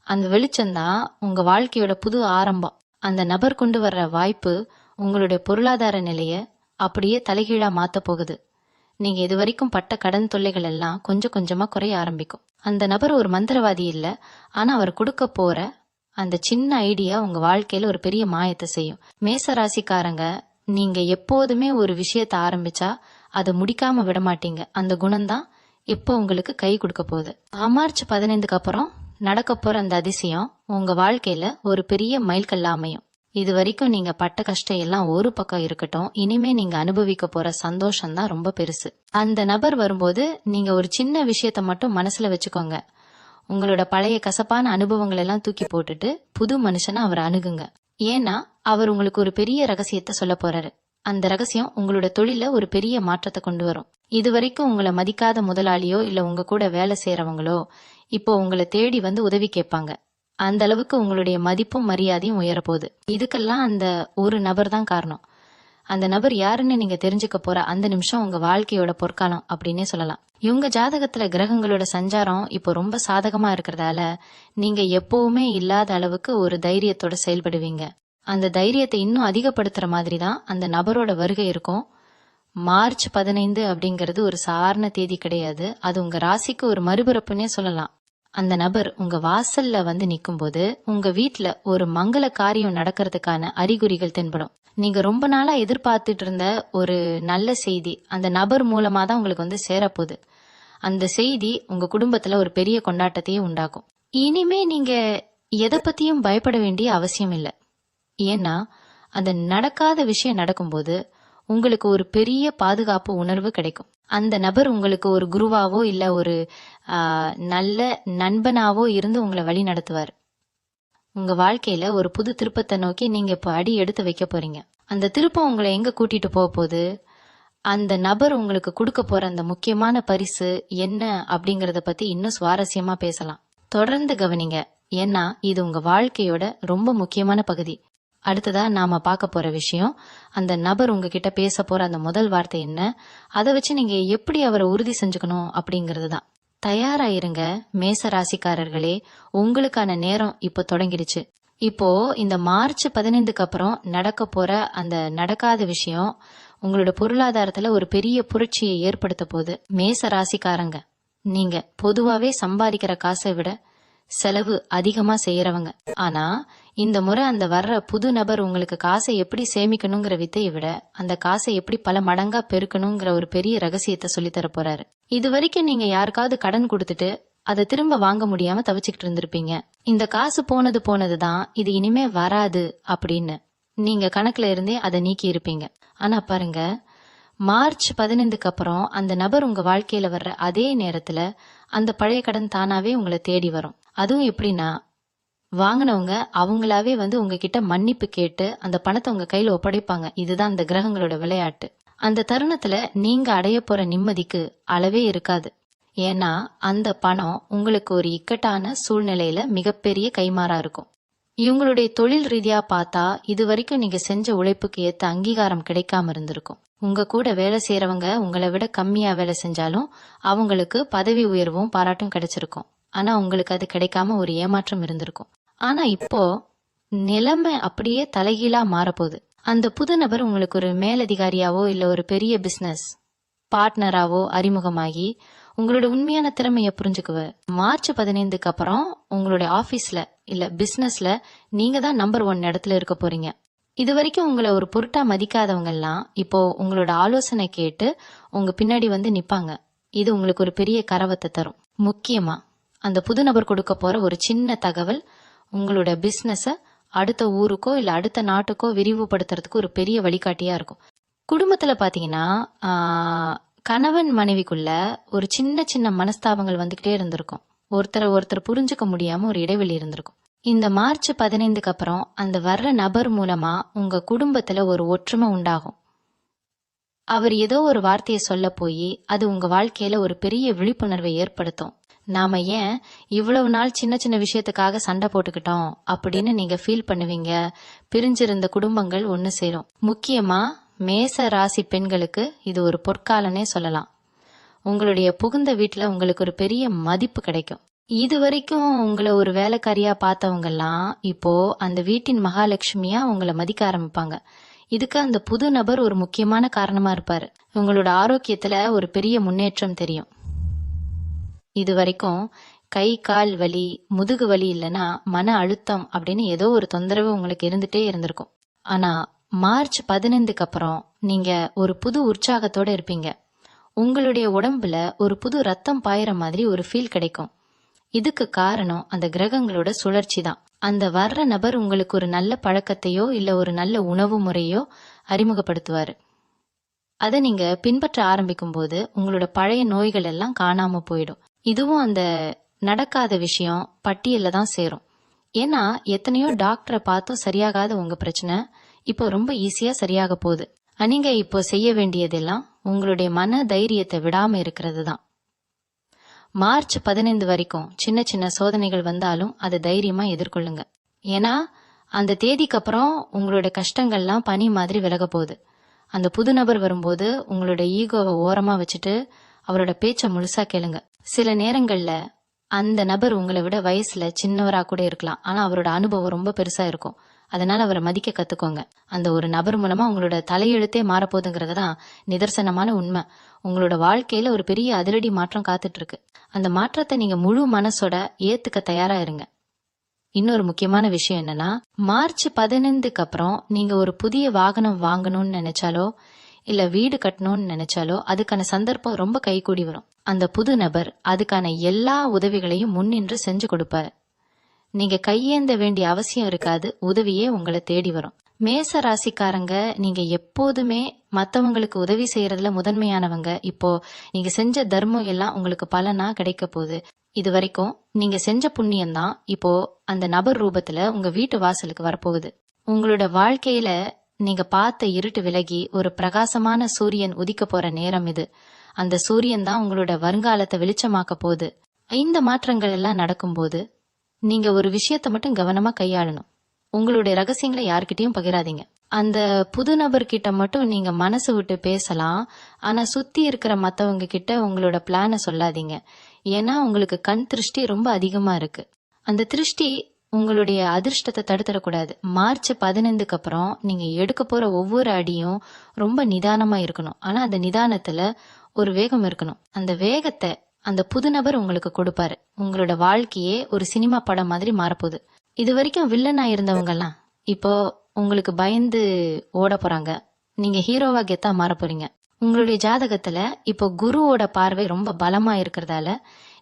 அந்த வெளிச்சம் தான் உங்க வாழ்க்கையோட புது ஆரம்பம். அந்த நபர் கொண்டு வர்ற வாய்ப்பு உங்களுடைய பொருளாதார நிலைய அப்படியே தலைகீழா மாத்த போகுது. நீங்க இது வரைக்கும் பட்ட கடன் தொல்லைகள் எல்லாம் கொஞ்சம் கொஞ்சமா குறைய ஆரம்பிக்கும். அந்த நபர் ஒரு மந்திரவாதி இல்ல, ஆனா அவர் கொடுக்க போற அந்த சின்ன ஐடியா உங்க வாழ்க்கையில ஒரு பெரிய மாயத்தை செய்யும். மேச ராசிக்காரங்க, நீங்க எப்போதுமே ஒரு விஷயத்த ஆரம்பிச்சா அதை முடிக்காம விட மாட்டீங்க. அந்த குணம்தான் இப்போ உங்களுக்கு கை கொடுக்க போகுது. மார்ச் 15க்கு அப்புறம் நடக்க போற அந்த அதிசயம் உங்க வாழ்க்கையில ஒரு பெரிய மைல்கல்லா அமையும். இது வரைக்கும் நீங்க பட்ட கஷ்டம் எல்லாம் ஒரு பக்கம் இருக்கட்டும், இனிமே நீங்க அனுபவிக்க போற சந்தோஷம் தான் ரொம்ப பெருசு. அந்த நபர் வரும்போது நீங்க ஒரு சின்ன விஷயத்த மட்டும் மனசுல வச்சுக்கோங்க. உங்களோட பழைய கசப்பான அனுபவங்கள் எல்லாம் தூக்கி போட்டுட்டு புது மனுஷனை அவர் அணுகுங்க. ஏன்னா அவர் உங்களுக்கு ஒரு பெரிய ரகசியத்தை சொல்ல போறாரு. அந்த ரகசியம் உங்களோட தொழில ஒரு பெரிய மாற்றத்தை கொண்டு வரும். இது வரைக்கும் உங்களை மதிக்காத முதலாளியோ இல்ல உங்க கூட வேலை செய்யறவங்களோ இப்போ உங்களை தேடி வந்து உதவி கேட்பாங்க. அந்த அளவுக்கு உங்களுடைய மதிப்பும் மரியாதையும் உயரப்போகுது. இதுக்கெல்லாம் அந்த ஒரு நபர் தான் காரணம். அந்த நபர் யாருன்னு நீங்க தெரிஞ்சுக்க போற அந்த நிமிஷம் உங்க வாழ்க்கையோட பொற்காலம் அப்படின்னே சொல்லலாம். இவங்க ஜாதகத்துல கிரகங்களோட சஞ்சாரம் இப்போ ரொம்ப சாதகமா இருக்கிறதால நீங்க எப்பவுமே இல்லாத அளவுக்கு ஒரு தைரியத்தோட செயல்படுவீங்க. அந்த தைரியத்தை இன்னும் அதிகப்படுத்துற மாதிரி தான் அந்த நபரோட வருகை இருக்கும். மார்ச் 15 அப்படிங்கிறது ஒரு சாதாரண தேதி கிடையாது. அது உங்க ராசிக்கு ஒரு மறுபிறப்புன்னே சொல்லலாம். அந்த நபர் உங்க வாசல்ல வந்து நிக்கும்போது உங்க வீட்ல ஒரு மங்கள காரியம் நடக்கிறதுக்கான அறிகுறிகள் தென்படும். நீங்க ரொம்ப நாளா எதிர்பார்த்துட்டு இருந்த ஒரு நல்ல செய்தி அந்த நபர் மூலமா தான் உங்களுக்கு வந்து சேரப்போகுது. அந்த செய்தி உங்க குடும்பத்துல ஒரு பெரிய கொண்டாட்டத்தையே உண்டாக்கும். இனிமே நீங்க எதை பத்தியும் பயப்பட வேண்டிய அவசியம் இல்லை. ஏன்னா அந்த நடக்காத விஷயம் நடக்கும்போது உங்களுக்கு ஒரு பெரிய பாதுகாப்பு உணர்வு கிடைக்கும். அந்த நபர் உங்களுக்கு ஒரு குருவாவோ இல்ல ஒரு நல்ல நண்பனாவோ இருந்து உங்களை வழி நடத்துவார். உங்க வாழ்க்கையில ஒரு புது திருப்பத்தை நோக்கி நீங்க இப்ப அடி எடுத்து வைக்க போறீங்க. அந்த திருப்பம் உங்களை எங்க கூட்டிட்டு போக போகுது, அந்த நபர் உங்களுக்கு கொடுக்க போற அந்த முக்கியமான பரிசு என்ன அப்படிங்கறத பத்தி இன்னும் சுவாரஸ்யமா பேசலாம். தொடர்ந்து கவனிங்க. ஏன்னா இது உங்க வாழ்க்கையோட ரொம்ப முக்கியமான பகுதி. அடுத்ததா நாம பார்க்க போற விஷயம், அந்த நபர் உங்ககிட்ட பேச போற அந்த முதல் வார்த்தை என்ன, அதை வச்சு நீங்க எப்படி அவரை உறுதி செஞ்சுக்கணும் அப்படிங்கிறது தான். தயாராயிருங்க மேச ராசிக்காரர்களே, உங்களுக்கான நேரம் இப்போ தொடங்கிடுச்சு. இப்போ இந்த மார்ச் 15க்கு அப்புறம் நடக்க போற அந்த நடக்காத விஷயம் உங்களோட பொருளாதாரத்துல ஒரு பெரிய புரட்சியை ஏற்படுத்த போகுது. மேச ராசிக்காரங்க, நீங்க பொதுவாவே சம்பாதிக்கிற காசை விட செலவு அதிகமா செய்யறவங்க. ஆனா இந்த முறை அந்த வர்ற புது நபர் உங்களுக்கு காசை எப்படி சேமிக்கணுங்கிற வித்தையை விட அந்த காசை எப்படி பல மடங்கா பெருக்கணுங்கிற ஒரு பெரிய ரகசியத்தை சொல்லித்தர போறாரு. இது வரைக்கும் நீங்க யாருக்காவது கடன் கொடுத்துட்டு அதை திரும்ப வாங்க முடியாம தவிச்சுக்கிட்டு இருந்திருப்பீங்க. இந்த காசு போனதுதான், இது இனிமே வராது அப்படின்னு நீங்க கணக்குல இருந்தே அதை நீக்கி இருப்பீங்க. ஆனா பாருங்க, மார்ச் 15க்கு அப்புறம் அந்த நபர் உங்க வாழ்க்கையில வர்ற அதே நேரத்துல அந்த பழைய கடன் தானாவே உங்களை தேடி வரும். அதுவும் எப்படின்னா, வாங்கினவங்க அவங்களாவே வந்து உங்ககிட்ட மன்னிப்பு கேட்டு அந்த பணத்தை உங்க கையில ஒப்படைப்பாங்க. இதுதான் அந்த கிரகங்களோட விளையாட்டு. அந்த தருணத்துல நீங்க அடைய போற நிம்மதிக்கு அளவே இருக்காது. ஏன்னா அந்த பணம் உங்களுக்கு ஒரு இக்கட்டான சூழ்நிலையில மிகப்பெரிய கைமாறா இருக்கும். இவங்களுடைய தொழில் ரீதியா பார்த்தா இது வரைக்கும் நீங்க செஞ்ச உழைப்புக்கு ஏத்த அங்கீகாரம் கிடைக்காம இருந்திருக்கும். உங்க கூட வேலை செய்யறவங்க உங்களை விட கம்மியா வேலை செஞ்சாலும் அவங்களுக்கு பதவி உயர்வும் பாராட்டும் கிடைச்சிருக்கும். ஆனா உங்களுக்கு அது கிடைக்காம ஒரு ஏமாற்றம் இருந்திருக்கும். ஆனா இப்போ நிலைமை அப்படியே தலைகீழா மாறப்போகுது. அந்த புது நபர் உங்களுக்கு ஒரு மேலதிகாரியாவோ இல்ல ஒரு பெரிய பிசினஸ் பார்ட்னராவோ அறிமுகமாகி உங்களோட உண்மையான திறமைய புரிஞ்சுக்குவ. மார்ச் 15க்கு அப்புறம் உங்களுடைய ஆபீஸ்ல இல்ல பிசினஸ்ல நீங்க தான் நம்பர் 1 இடத்துல இருக்க போறீங்க. இது வரைக்கும் உங்களை ஒரு பொருட்டா மதிக்காதவங்க எல்லாம் இப்போ உங்களோட ஆலோசனை கேட்டு உங்க பின்னாடி வந்து நிப்பாங்க. இது உங்களுக்கு ஒரு பெரிய கரவத்தை தரும். முக்கியமா அந்த புது நபர் கொடுக்க போற ஒரு சின்ன தகவல் உங்களோட பிசினஸ அடுத்த ஊருக்கோ இல்ல அடுத்த நாட்டுக்கோ விரிவுபடுத்துறதுக்கு ஒரு பெரிய வழிகாட்டியா இருக்கும். குடும்பத்துல பாத்தீங்கன்னா கணவன் மனைவிக்குள்ள ஒரு சின்ன சின்ன மனஸ்தாபங்கள் வந்துகிட்டே இருந்திருக்கும். ஒருத்தர் புரிஞ்சுக்க முடியாம ஒரு இடைவெளி இருந்திருக்கும். இந்த மார்ச் 15க்கு அப்புறம் அந்த வர்ற நபர் மூலமா உங்க குடும்பத்துல ஒரு ஒற்றுமை உண்டாகும். அவர் ஏதோ ஒரு வார்த்தையை சொல்ல போய் அது உங்க வாழ்க்கையில ஒரு பெரிய விழிப்புணர்வை ஏற்படுத்தும். நாம ஏன் இவ்வளவு நாள் சின்ன சின்ன விஷயத்துக்காக சண்டை போட்டுக்கிட்டோம் அப்படின்னு நீங்க ஃபீல் பண்ணுவீங்க. பிரிஞ்சிருந்த குடும்பங்கள் ஒன்னு சேரும். முக்கியமா மேச ராசி பெண்களுக்கு இது ஒரு பொற்காலனே சொல்லலாம். உங்களுடைய புகுந்த வீட்டுல உங்களுக்கு ஒரு பெரிய மதிப்பு கிடைக்கும். இது வரைக்கும் உங்களை ஒரு வேலைக்காரியா பார்த்தவங்க எல்லாம் இப்போ அந்த வீட்டின் மகாலட்சுமியா உங்களை மதிக்க ஆரம்பிப்பாங்க. இதுக்கு அந்த புது நபர் ஒரு முக்கியமான காரணமா இருப்பாரு. உங்களோட ஆரோக்கியத்துல ஒரு பெரிய முன்னேற்றம் தெரியும். இது வரைக்கும் கை கால் வலி, முதுகு வலி இல்லைன்னா மன அழுத்தம் அப்படின்னு ஏதோ ஒரு தொந்தரவு உங்களுக்கு இருந்துட்டே இருந்திருக்கும். ஆனா மார்ச் 15க்கு அப்புறம் நீங்க ஒரு புது உற்சாகத்தோட இருப்பீங்க. உங்களுடைய உடம்புல ஒரு புது ரத்தம் பாயிற மாதிரி ஒரு ஃபீல் கிடைக்கும். இதுக்கு காரணம் அந்த கிரகங்களோட சுழற்சி தான். அந்த வர்ற நபர் உங்களுக்கு ஒரு நல்ல பழக்கத்தையோ இல்ல ஒரு நல்ல உணவு முறையோ அறிமுகப்படுத்துவாரு. அதை நீங்க பின்பற்ற ஆரம்பிக்கும் போது உங்களோட பழைய நோய்கள் எல்லாம் காணாம போயிடும். இதுவும் அந்த நடக்காத விஷயம் பட்டியல்ல தான் சேரும். ஏன்னா எத்தனையோ டாக்டரை பார்த்தும் சரியாகாத உங்க பிரச்சனை இப்போ ரொம்ப ஈஸியா சரியாக போகுது. நீங்க இப்போ செய்ய வேண்டியதெல்லாம் உங்களுடைய மன தைரியத்தை விடாம இருக்கிறது தான். மார்ச் 15 வரைக்கும் சின்ன சின்ன சோதனைகள் வந்தாலும் அதை தைரியமா எதிர்கொள்ளுங்க. ஏன்னா அந்த தேதிக்கு அப்புறம் உங்களோட கஷ்டங்கள்லாம் பனி மாதிரி விலக போகுது. அந்த புது நபர் வரும்போது உங்களோட ஈகோவை ஓரமா வச்சுட்டு அவரோட பேச்ச முழுசா கேளுங்க. சில நேரங்கள்ல அந்த நபர் உங்களை விட வயசுல சின்னவரா கூட இருக்கலாம். ஆனா அவரோட அனுபவம் ரொம்ப பெருசா இருக்கும். அதனால அவரை மதிக்க கத்துக்கோங்க. அந்த ஒரு நபர் மூலமா உங்களோட தலையெழுத்தே மாறப்போகுதுங்கிறது தான் நிதர்சனமான உண்மை. உங்களோட வாழ்க்கையில ஒரு பெரிய அதிரடி மாற்றம் காத்துட்டு இருக்கு. அந்த மாற்றத்தை நீங்க முழு மனசோட ஏத்துக்க தயாரா இருங்க. இன்னொரு முக்கியமான விஷயம் என்னன்னா, மார்ச் 15க்கு அப்புறம் நீங்க ஒரு புதிய வாகனம் வாங்கணும்னு நினைச்சாலோ இல்ல வீடு கட்டணும்னு நினைச்சாலோ அதுக்கான சந்தர்ப்பம் ரொம்ப கைகூடி வரும். அந்த புது நபர் அதுக்கான எல்லா உதவிகளையும் முன்னின்று செஞ்சு கொடுப்பாரு. நீங்க கையேந்த வேண்டிய அவசியம் இருக்காது. உதவியே உங்களை தேடி வரும். மேச ராசிக்காரங்க நீங்க எப்போதுமே மத்தவங்களுக்கு உதவி செய்யறதுல முதன்மையானவங்க. இப்போ நீங்க செஞ்ச தர்மம் எல்லாம் உங்களுக்கு பலனா கிடைக்க போகுது. இது வரைக்கும் நீங்க செஞ்ச புண்ணியம் தான் இப்போ அந்த நபர் ரூபத்துல உங்க வீட்டு வாசலுக்கு வரப்போகுது. உங்களோட வாழ்க்கையில நீங்க பார்த்த இருட்டு விலகி ஒரு பிரகாசமான சூரியன் உதிக்க போற நேரம் இது. அந்த சூரியன் தான் உங்களோட வருங்காலத்தை வெளிச்சமாக்க போகுது. இந்த மாற்றங்கள் எல்லாம் நடக்கும்போது நீங்க ஒரு விஷயத்த மட்டும் கவனமா கையாளணும். உங்களுடைய ரகசியங்களை யார்கிட்டயும் பகிராதீங்க. அந்த புது நபர்கிட்ட மட்டும் நீங்க மனசு விட்டு பேசலாம். ஆனா சுத்தி இருக்கிற மத்தவங்க கிட்ட உங்களோட பிளான சொல்லாதீங்க. ஏன்னா உங்களுக்கு கண் திருஷ்டி ரொம்ப அதிகமா இருக்கு. அந்த திருஷ்டி உங்களுடைய அதிர்ஷ்டத்தை தடுத்துடக்கூடாது. மார்ச் 15க்கு அப்புறம் நீங்க எடுக்க போற ஒவ்வொரு அடியும் ரொம்ப நிதானமா இருக்கணும். ஆனா அந்த நிதானத்துல ஒரு வேகம் இருக்கணும். அந்த வேகத்தை அந்த புது நபர் உங்களுக்கு கொடுப்பாரு. உங்களோட வாழ்க்கையே ஒரு சினிமா படம் மாதிரி மாறப்போகுது. இது வரைக்கும் வில்லனா இருந்தவங்க எல்லாம் இப்போ உங்களுக்கு பயந்து ஓட போறாங்க. நீங்க ஹீரோவா கெத்தா மாற போறீங்க. உங்களுடைய ஜாதகத்துல இப்போ குருவோட பார்வை ரொம்ப பலமா இருக்கிறதால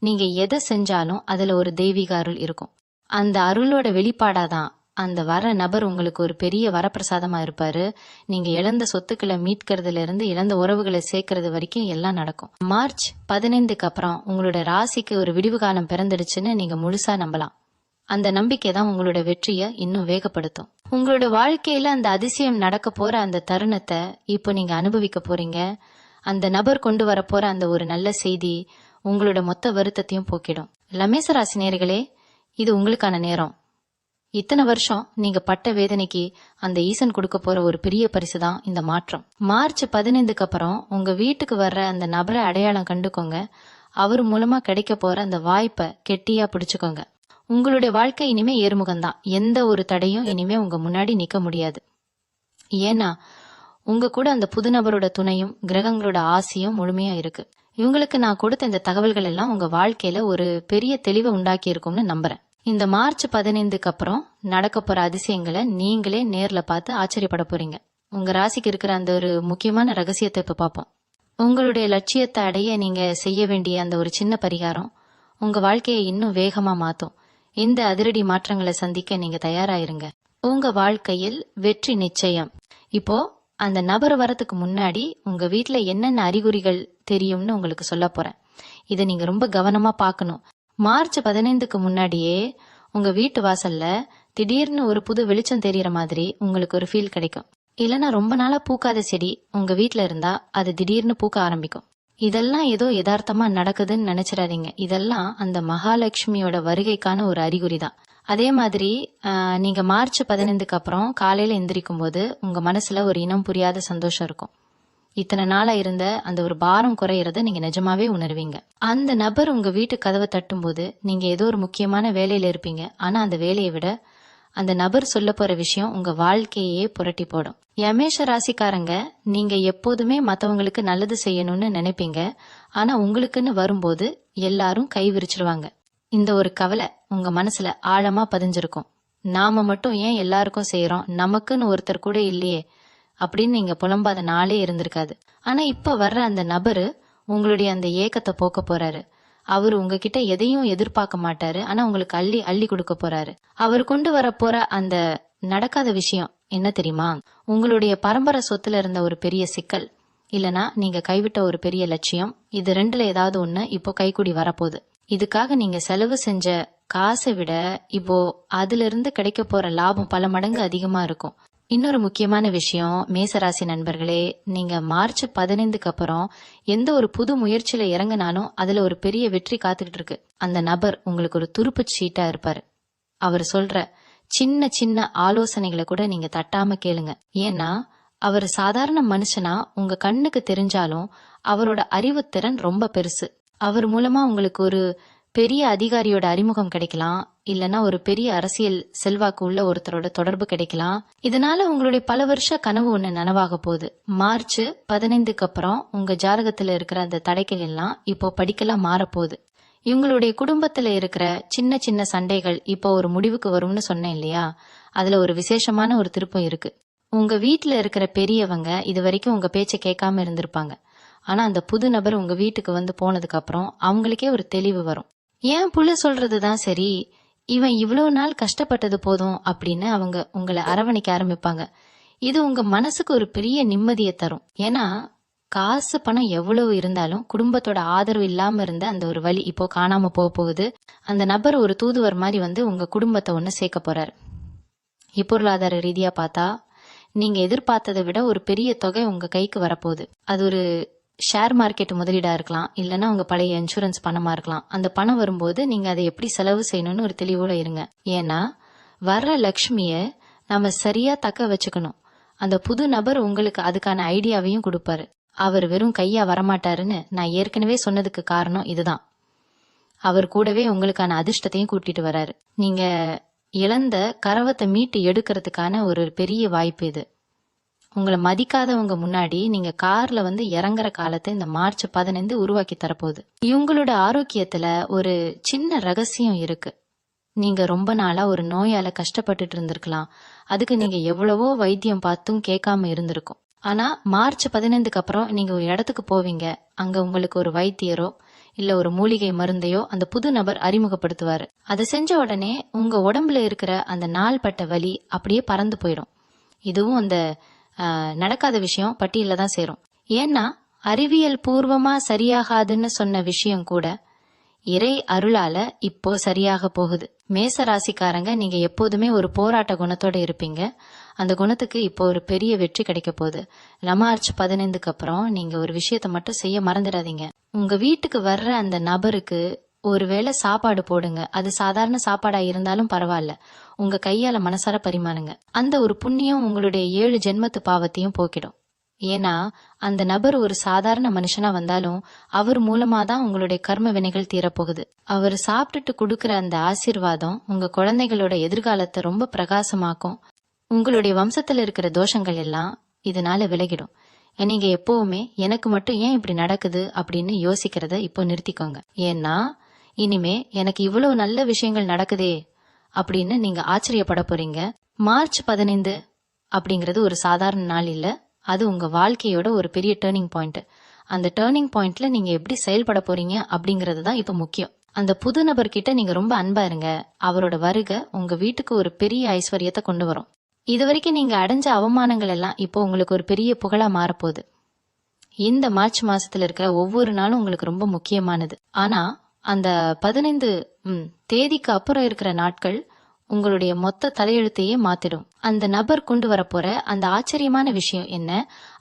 நீங்க எதை செஞ்சாலும் அதுல ஒரு தெய்வீக அருள் இருக்கும். அந்த அருளோட வெளிப்பாடாதான் அந்த வர நபர் உங்களுக்கு ஒரு பெரிய வரப்பிரசாதமா இருப்பாரு. நீங்க இழந்த சொத்துக்களை மீட்கிறதுல இருந்து இழந்த உறவுகளை சேர்க்கறது வரைக்கும் எல்லாம் நடக்கும். மார்ச் 15க்கு அப்புறம் உங்களோட ராசிக்கு ஒரு விடிவு காலம் பிறந்துடுச்சுன்னு நீங்க முழுசா நம்பலாம். அந்த நம்பிக்கை தான் உங்களோட வெற்றியை இன்னும் வேகப்படுத்தும். உங்களோட வாழ்க்கையில அந்த அதிசயம் நடக்க போற அந்த தருணத்தை இப்போ நீங்க அனுபவிக்க போறீங்க. அந்த நபர் கொண்டு வர போற அந்த ஒரு நல்ல செய்தி உங்களோட மொத்த வருத்தத்தையும் போக்கிடும். மேசராசி நேயர்களே, இது உங்களுக்கான நேரம். இத்தனை வருஷம் நீங்க பட்ட வேதனைக்கு அந்த ஈசன் கொடுக்க போற ஒரு பெரிய பரிசு தான் இந்த மாற்றம். மார்ச் 15க்கு அப்புறம் உங்க வீட்டுக்கு வர்ற அந்த நபரை அடையாளம் கண்டுக்கோங்க. அவர் மூலமா கிடைக்க போற அந்த வாய்ப்பை கெட்டியா பிடிச்சுக்கோங்க. உங்களுடைய வாழ்க்கை இனிமே ஏறுமுகம்தான். எந்த ஒரு தடையும் இனிமே உங்க முன்னாடி நிக்க முடியாது. ஏன்னா உங்க கூட அந்த புது நபரோட துணையும் கிரகங்களோட ஆசையும் முழுமையா இருக்கு. இவங்களுக்கு நான் கொடுத்த இந்த தகவல்கள் எல்லாம் உங்க வாழ்க்கையில ஒரு பெரிய தெளிவை உண்டாக்கி இருக்கும்னு நம்புறேன். இந்த மார்ச் 15க்கு அப்புறம் நடக்க போற அதிசயங்களை நீங்களே நேர்ல பார்த்து ஆச்சரியப்பட போறீங்க. உங்க ராசிக்கு இருக்கிற அந்த ஒரு முக்கியமான ரகசியத்தை இப்ப பார்ப்போம். உங்களுடைய லட்சியத்தை அடைய நீங்க செய்ய வேண்டிய அந்த ஒரு சின்ன பரிகாரம் உங்க வாழ்க்கையை இன்னும் வேகமா மாத்தும். இந்த அதிரடி மாற்றங்களை சந்திக்க நீங்க தயாராயிருங்க. உங்க வாழ்க்கையில் வெற்றி நிச்சயம். இப்போ அந்த நபர் வரதுக்கு முன்னாடி உங்க வீட்ல என்னென்ன அறிகுறிகள் தெரியும்னு உங்களுக்கு சொல்ல போறேன். இதை நீங்க ரொம்ப கவனமா பார்க்கணும். மார்ச் 15க்கு முன்னாடியே உங்க வீட்டு வாசல்ல திடீர்னு ஒரு புது வெளிச்சம் தெரியற மாதிரி உங்களுக்கு ஒரு ஃபீல் கிடைக்கும். இல்லைன்னா ரொம்ப நாளா பூக்காத செடி உங்க வீட்ல இருந்தா அது திடீர்னு பூக்க ஆரம்பிக்கும். இதெல்லாம் ஏதோ யதார்த்தமா நடக்குதுன்னு நினைச்சிடாதீங்க. இதெல்லாம் அந்த மகாலட்சுமியோட வருகைக்கான ஒரு அறிகுறி தான். அதே மாதிரி நீங்க மார்ச் 15க்கு அப்புறம் காலையில எந்திரிக்கும் போது உங்க மனசுல ஒரு இனம் புரியாத சந்தோஷம் இருக்கும். இத்தனை நாளா இருந்த அந்த ஒரு பாரம் குறையறத நீங்க நிஜமாவே உணர்வீங்க. அந்த நபர் உங்க வீட்டு கதவை தட்டும் போது நீங்க ஏதோ ஒரு முக்கியமான வேலையில இருப்பீங்க. ஆனா அந்த வேலையை விட அந்த நபர் சொல்ல போற விஷயம் உங்க வாழ்க்கையே புரட்டி போடும். யமேஷ ராசிக்காரங்க, நீங்க எப்போதுமே மத்தவங்களுக்கு நல்லது செய்யணும்னு நினைப்பீங்க. ஆனா உங்களுக்குன்னு வரும்போது எல்லாரும் கை விரிச்சிருவாங்க. இந்த ஒரு கவலை உங்க மனசுல ஆழமா பதிஞ்சிருக்கும். நாம மட்டும் ஏன் எல்லாருக்கும் செய்யறோம், நமக்குன்னு ஒருத்தர் கூட இல்லையே அப்படின்னு நீங்க புலம்பாத நாளே இருந்திருக்காது. ஆனா இப்ப வர்ற அந்த நபரு உங்களுடைய அந்த ஏக்கத்தை போக்க போறாரு. அவரு உங்ககிட்ட எதையும் எதிர்பார்க்க மாட்டாரு. ஆனா உங்களுக்கு அள்ளி அள்ளி கொடுக்க போறாரு. அவர் கொண்டு வர போற அந்த நடக்காத விஷயம் என்ன தெரியுமா? உங்களுடைய பரம்பரை சொத்துல இருந்த ஒரு பெரிய சிக்கல், இல்லனா நீங்க கைவிட்ட ஒரு பெரிய லட்சியம். இது ரெண்டுல ஏதாவது ஒண்ணு இப்போ கைக்கூடி வரப்போகுது. இதுக்காக நீங்க செலவு செஞ்ச காசை விட இப்போ அதுல இருந்து கிடைக்க போற லாபம் பல மடங்கு அதிகமா இருக்கும். இன்னொரு முக்கியமான விஷயம், மேசராசி நண்பர்களே, நீங்க மார்ச் 15க்கு அப்புறம் எந்த ஒரு புது முயற்சியில இறங்கினாலும் அதுல ஒரு பெரிய வெற்றி காத்துக்கிட்டு இருக்கு. அந்த நபர் உங்களுக்கு ஒரு துருப்பு சீட்டா இருப்பாரு. அவர் சொல்ற சின்ன சின்ன ஆலோசனைகளை கூட நீங்க தட்டாம கேளுங்க. ஏன்னா அவர் சாதாரண மனுஷனா உங்க கண்ணுக்கு தெரிஞ்சாலும் அவரோட அறிவுத்திறன் ரொம்ப பெருசு. அவர் மூலமா உங்களுக்கு ஒரு பெரிய அதிகாரியோட அறிமுகம் கிடைக்கலாம், இல்லனா ஒரு பெரிய அரசியல் செல்வாக்கு உள்ள ஒருத்தரோட தொடர்பு கிடைக்கலாம். இதனால உங்களுடைய பல வருஷ கனவு ஒண்ணு நனவாக போகுது. மார்ச் 15க்கு அப்புறம் உங்க ஜாதகத்துல இருக்கிற அந்த தடைகள் எல்லாம் இப்போ படிக்கலாம் மாறப்போகுது. இவங்களுடைய குடும்பத்துல இருக்கிற சின்ன சின்ன சண்டைகள் இப்போ ஒரு முடிவுக்கு வரும்னு சொன்னேன் இல்லையா? அதுல ஒரு விசேஷமான ஒரு திருப்பம் இருக்கு. உங்க வீட்டுல இருக்கிற பெரியவங்க இது வரைக்கும் உங்க பேச்சை கேட்காம இருந்திருப்பாங்க. ஆனா அந்த புது நபர் உங்க வீட்டுக்கு வந்து போனதுக்கு அப்புறம் அவங்களுக்கே ஒரு தெளிவு வரும். ஏன் புள்ள சொல்றதுதான் சரி, இவன் இவ்வளவு நாள் கஷ்டப்பட்டது போதும் அப்படின்னு அவங்க உங்களை அரவணைக்க ஆரம்பிப்பாங்க. இது உங்க மனசுக்கு ஒரு பெரிய நிம்மதியை தரும். ஏன்னா காசு பணம் எவ்வளவு இருந்தாலும் குடும்பத்தோட ஆதரவு இல்லாம இருந்த அந்த ஒரு வழி இப்போ காணாம போகுது. அந்த நபர் ஒரு தூதுவர் மாதிரி வந்து உங்க குடும்பத்தை ஒண்ணு சேர்க்க போறாரு. பொருளாதார ரீதியா பார்த்தா நீங்க எதிர்பார்த்ததை விட ஒரு பெரிய தொகை உங்க கைக்கு வரப்போகுது. அது ஒரு ஷேர் மார்க்கெட் முதலீடா இருக்கலாம், இல்லைன்னா உங்க பழைய இன்சூரன்ஸ் பணமா இருக்கலாம். அந்த பணம் வரும்போது நீங்க அதை எப்படி செலவு செய்யணும்னு ஒரு தெளிவோட இருங்க. ஏன்னா வர்ற லட்சுமிய நாம சரியா தக்க வச்சுக்கணும். அந்த புது நபர் உங்களுக்கு அதுக்கான ஐடியாவையும் கொடுப்பாரு. அவர் வெறும் கையா வரமாட்டாருன்னு நான் ஏற்கனவே சொன்னதுக்கு காரணம் இதுதான். அவர் கூடவே உங்களுக்கான அதிர்ஷ்டத்தையும் கூட்டிட்டு வராரு. நீங்க இழந்த கரவத்தை மீட்டு எடுக்கிறதுக்கான ஒரு பெரிய வாய்ப்பு இது. உங்களை மதிக்காதவங்க முன்னாடி நீங்க கார்ல வந்து இறங்குற காலத்தை இந்த மார்ச் 15 உருவாக்கி தரப்போகுது. இவங்களோட ஆரோக்கியத்துல ஒரு சின்ன ரகசியம் இருக்கு. நீங்க ரொம்ப நாளா ஒரு நோயால கஷ்டப்பட்டுட்டு இருந்திருக்கலாம். அதுக்கு நீங்க எவ்வளவோ வைத்தியம் பார்த்தும் கேட்காம இருந்திருக்கும். ஆனா மார்ச் 15க்கு அப்புறம் நீங்க ஒரு இடத்துக்கு போவீங்க. அங்க உங்களுக்கு ஒரு வைத்தியரோ இல்ல ஒரு மூலிகை மருந்தையோ அந்த புது நபர் அறிமுகப்படுத்துவாரு. அதை செஞ்ச உடனே உங்க உடம்புல இருக்கிற அந்த நாள்பட்ட வலி அப்படியே பறந்து போயிடும். இதுவும் அந்த நடக்காத விஷயம் பட்டியல தான் சேரும். ஏன்னா அறிவியல் பூர்வமா சரியாகாதுன்னு சொன்ன விஷயம் கூட இறை அருளால இப்போ சரியாக போகுது. மேச ராசிக்காரங்க, நீங்க எப்போதுமே ஒரு போராட்ட குணத்தோட இருப்பீங்க. அந்த குணத்துக்கு இப்போ ஒரு பெரிய வெற்றி கிடைக்க போகுது. மார்ச் 15க்கு அப்புறம் நீங்க ஒரு விஷயத்த மட்டும் செய்ய மறந்துடாதீங்க. உங்க வீட்டுக்கு வர்ற அந்த நபருக்கு ஒருவேளை சாப்பாடு போடுங்க. அது சாதாரண சாப்பாடா இருந்தாலும் பரவாயில்ல, உங்க கையால மனசார பரிமாறுங்க. அந்த ஒரு புண்ணியம் உங்களுடைய 7 ஜென்மத்து பாவத்தையும் போக்கிடும். ஏன்னா அந்த நபர் ஒரு சாதாரண மனுஷனா வந்தாலும் அவர் மூலமா தான் உங்களுடைய கர்ம வினைகள் தீரப்போகுது. அவர் சாப்பிட்டுட்டு கொடுக்கற அந்த ஆசீர்வாதம் உங்க குழந்தைகளோட எதிர்காலத்தை ரொம்ப பிரகாசமாக்கும். உங்களுடைய வம்சத்துல இருக்கிற தோஷங்கள் எல்லாம் இதனால விலகிடும். நீங்க எப்பவுமே எனக்கு மட்டும் ஏன் இப்படி நடக்குது அப்படின்னு யோசிக்கிறத இப்போ நிறுத்திக்கோங்க. ஏன்னா இனிமே எனக்கு இவ்வளவு நல்ல விஷயங்கள் நடக்குதே அப்படின்னு நீங்க ஆச்சரியப்பட போறீங்க. மார்ச் 15 அப்படிங்கிறது ஒரு சாதாரண நாள் இல்ல, அது உங்க வாழ்க்கையோட ஒரு பெரிய டேர்னிங் பாயிண்ட். அந்த டேர்னிங் பாயிண்ட்ல நீங்க எப்படி செயல்பட போறீங்க அப்படிங்கிறது தான் இப்ப முக்கியம். அந்த புது நபர்கிட்ட நீங்க ரொம்ப அன்பா இருங்க. அவரோட வருகை உங்க வீட்டுக்கு ஒரு பெரிய ஐஸ்வர்யத்தை கொண்டு வரும். இது வரைக்கும் நீங்க அடைஞ்ச அவமானங்கள் எல்லாம் இப்போ உங்களுக்கு ஒரு பெரிய புகழா மாறப்போகுது. இந்த மார்ச் மாசத்துல இருக்கிற ஒவ்வொரு நாளும் உங்களுக்கு ரொம்ப முக்கியமானது. ஆனா அந்த 15 தேதிக்கு அப்புறம் இருக்கிற நாட்கள் உங்களுடைய மொத்த தலையெழுத்தையே மாத்திடும். அந்த நபர் கொண்டு வரப்போற அந்த ஆச்சரியமான விஷயம் என்ன,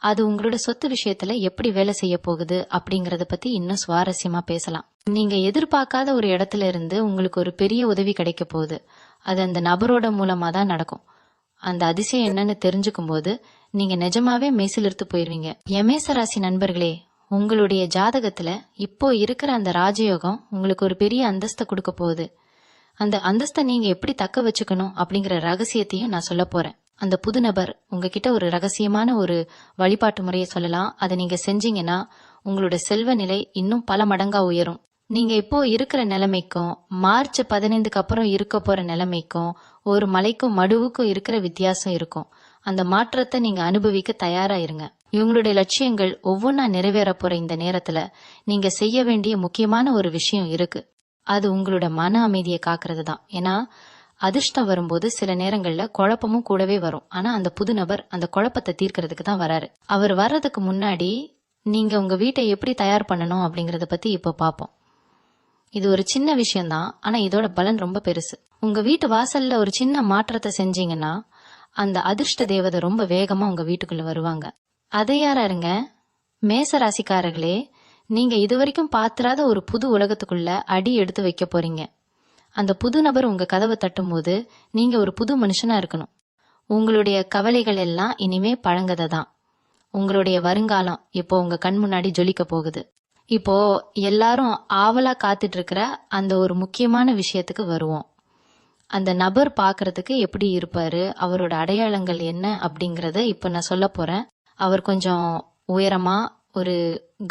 அது உங்களோட சொத்து விஷயத்துல எப்படி வேலை செய்ய போகுது அப்படிங்கறத பத்தி இன்னும் சுவாரஸ்யமா பேசலாம். நீங்க எதிர்பார்க்காத ஒரு இடத்துல இருந்து உங்களுக்கு ஒரு பெரிய உதவி கிடைக்க போகுது. அது அந்த நபரோட மூலமா தான் நடக்கும். அந்த அதிசயம் என்னன்னு தெரிஞ்சுக்கும் போது நீங்க நிஜமாவே மெய்சிலிர்த்து போயிருவீங்க. எமேச ராசி நண்பர்களே, உங்களுடைய ஜாதகத்துல இப்போ இருக்கிற அந்த ராஜயோகம் உங்களுக்கு ஒரு பெரிய அந்தஸ்தை கொடுக்க போகுது. அந்த அந்தஸ்தை நீங்க எப்படி தக்க வச்சுக்கணும் அப்படிங்கிற ரகசியத்தையும் நான் சொல்ல போறேன். அந்த புது நபர் உங்ககிட்ட ஒரு ரகசியமான ஒரு வழிபாட்டு முறையை சொல்லலாம். அதை நீங்க செஞ்சீங்கன்னா உங்களோட செல்வ நிலை இன்னும் பல மடங்கா உயரும். நீங்க இப்போ இருக்கிற நிலைமைக்கும் மார்ச் 15க்கு அப்புறம் இருக்க போற நிலைமைக்கும் ஒரு மலைக்கும் மடுவுக்கும் இருக்கிற வித்தியாசம் இருக்கும். அந்த மாற்றத்தை நீங்க அனுபவிக்க தயாரா இருங்க. இவங்களுடைய லட்சியங்கள் ஒவ்வொன்னா நிறைவேற போற இந்த நேரத்துல நீங்க செய்ய வேண்டிய முக்கியமான ஒரு விஷயம் இருக்கு. அது உங்களோட மன அமைதியை காக்குறது தான். ஏன்னா அதிர்ஷ்டம் வரும்போது சில நேரங்கள்ல குழப்பமும் கூடவே வரும். ஆனா அந்த புது நபர் அந்த குழப்பத்தை தீர்க்கறதுக்கு தான் வராரு. அவர் வர்றதுக்கு முன்னாடி நீங்க உங்க வீட்டை எப்படி தயார் பண்ணணும் அப்படிங்கறத பத்தி இப்போ பாப்போம். இது ஒரு சின்ன விஷயம்தான், ஆனா இதோட பலன் ரொம்ப பெருசு. உங்க வீட்டு வாசல்ல ஒரு சின்ன மாற்றத்தை செஞ்சீங்கன்னா அந்த அதிர்ஷ்ட தேவதை ரொம்ப வேகமா உங்க வீட்டுக்குள்ள வருவாங்க. அதை யாராருங்க? மேச ராசிக்காரர்களே, நீங்க இதுவரைக்கும் பாத்திராத ஒரு புது உலகத்துக்குள்ள அடி எடுத்து வைக்க போறீங்க. அந்த புது நபர் உங்க கதவை தட்டும் போது நீங்க ஒரு புது மனுஷனா இருக்கணும். உங்களுடைய கவலைகள் எல்லாம் இனிமே பழங்கதை தான். உங்களுடைய வருங்காலம் இப்போ உங்க கண் முன்னாடி ஜொலிக்க போகுது. இப்போ எல்லாரும் ஆவலா காத்துட்டு இருக்கிற அந்த ஒரு முக்கியமான விஷயத்துக்கு வருவோம். அந்த நபர் பாக்குறதுக்கு எப்படி இருப்பாரு, அவரோட அடையாளங்கள் என்ன அப்படிங்கறத இப்ப நான் சொல்ல போறேன். அவர் கொஞ்சம் உயரமா ஒரு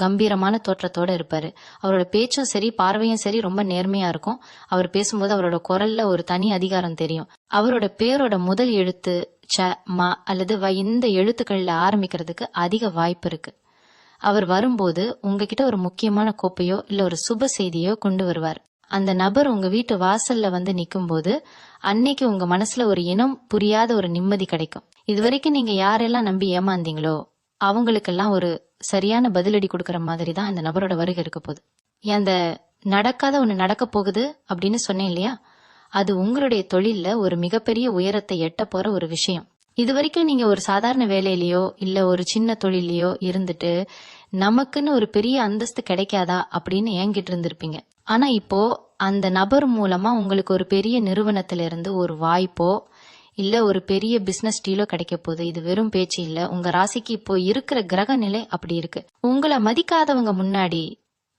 கம்பீரமான தோற்றத்தோட இருப்பாரு. அவரோட பேச்சும் சரி பார்வையும் சரி ரொம்ப நேர்மையா இருக்கும். அவர் பேசும்போது அவரோட குரல்ல ஒரு தனி அதிகாரம் தெரியும். அவரோட பேரோட முதல் எழுத்து ச ம அல்லது வ இந்த எழுத்துக்கள்ல ஆரம்பிக்கிறதுக்கு அதிக வாய்ப்பு இருக்கு. அவர் வரும்போது உங்ககிட்ட ஒரு முக்கியமான கோப்பையோ இல்ல ஒரு சுப செய்தியோ கொண்டு வருவார். அந்த நபர் உங்க வீட்டு வாசல்ல வந்து நிக்கும் போது அன்னைக்கு உங்க மனசுல ஒரு இனம் புரியாத ஒரு நிம்மதி கிடைக்கும். இதுவரைக்கும் நீங்க யாரெல்லாம் நம்பி ஏமாந்தீங்களோ அவங்களுக்கெல்லாம் ஒரு சரியான பதிலடி கொடுக்கற மாதிரி தான் அந்த நபரோட வருகை இருக்க போகுது. அந்த நடக்காத ஒண்ணு நடக்க போகுது அப்படின்னு சொன்னேன் இல்லையா, அது உங்களுடைய தொழில்ல ஒரு மிகப்பெரிய உயரத்தை எட்ட போற ஒரு விஷயம். இது வரைக்கும் நீங்க ஒரு சாதாரண வேலையிலயோ இல்ல ஒரு சின்ன தொழிலையோ இருந்துட்டு நமக்குன்னு ஒரு பெரிய அந்தஸ்து கிடைக்காதா அப்படின்னு ஏங்கிட்டு இருந்திருப்பீங்க. ஆனா இப்போ அந்த நபர் மூலமா உங்களுக்கு ஒரு பெரிய நிறுவனத்துல இருந்து ஒரு வாய்ப்போ இல்ல ஒரு பெரிய பிசினஸ் டீலோ கிடைக்க போகுது. இது வெறும் பேச்சு இல்ல. உங்க ராசிக்கு இப்போ இருக்கிற கிரக நிலை அப்படி இருக்கு. உங்களை மதிக்காதவங்க முன்னாடி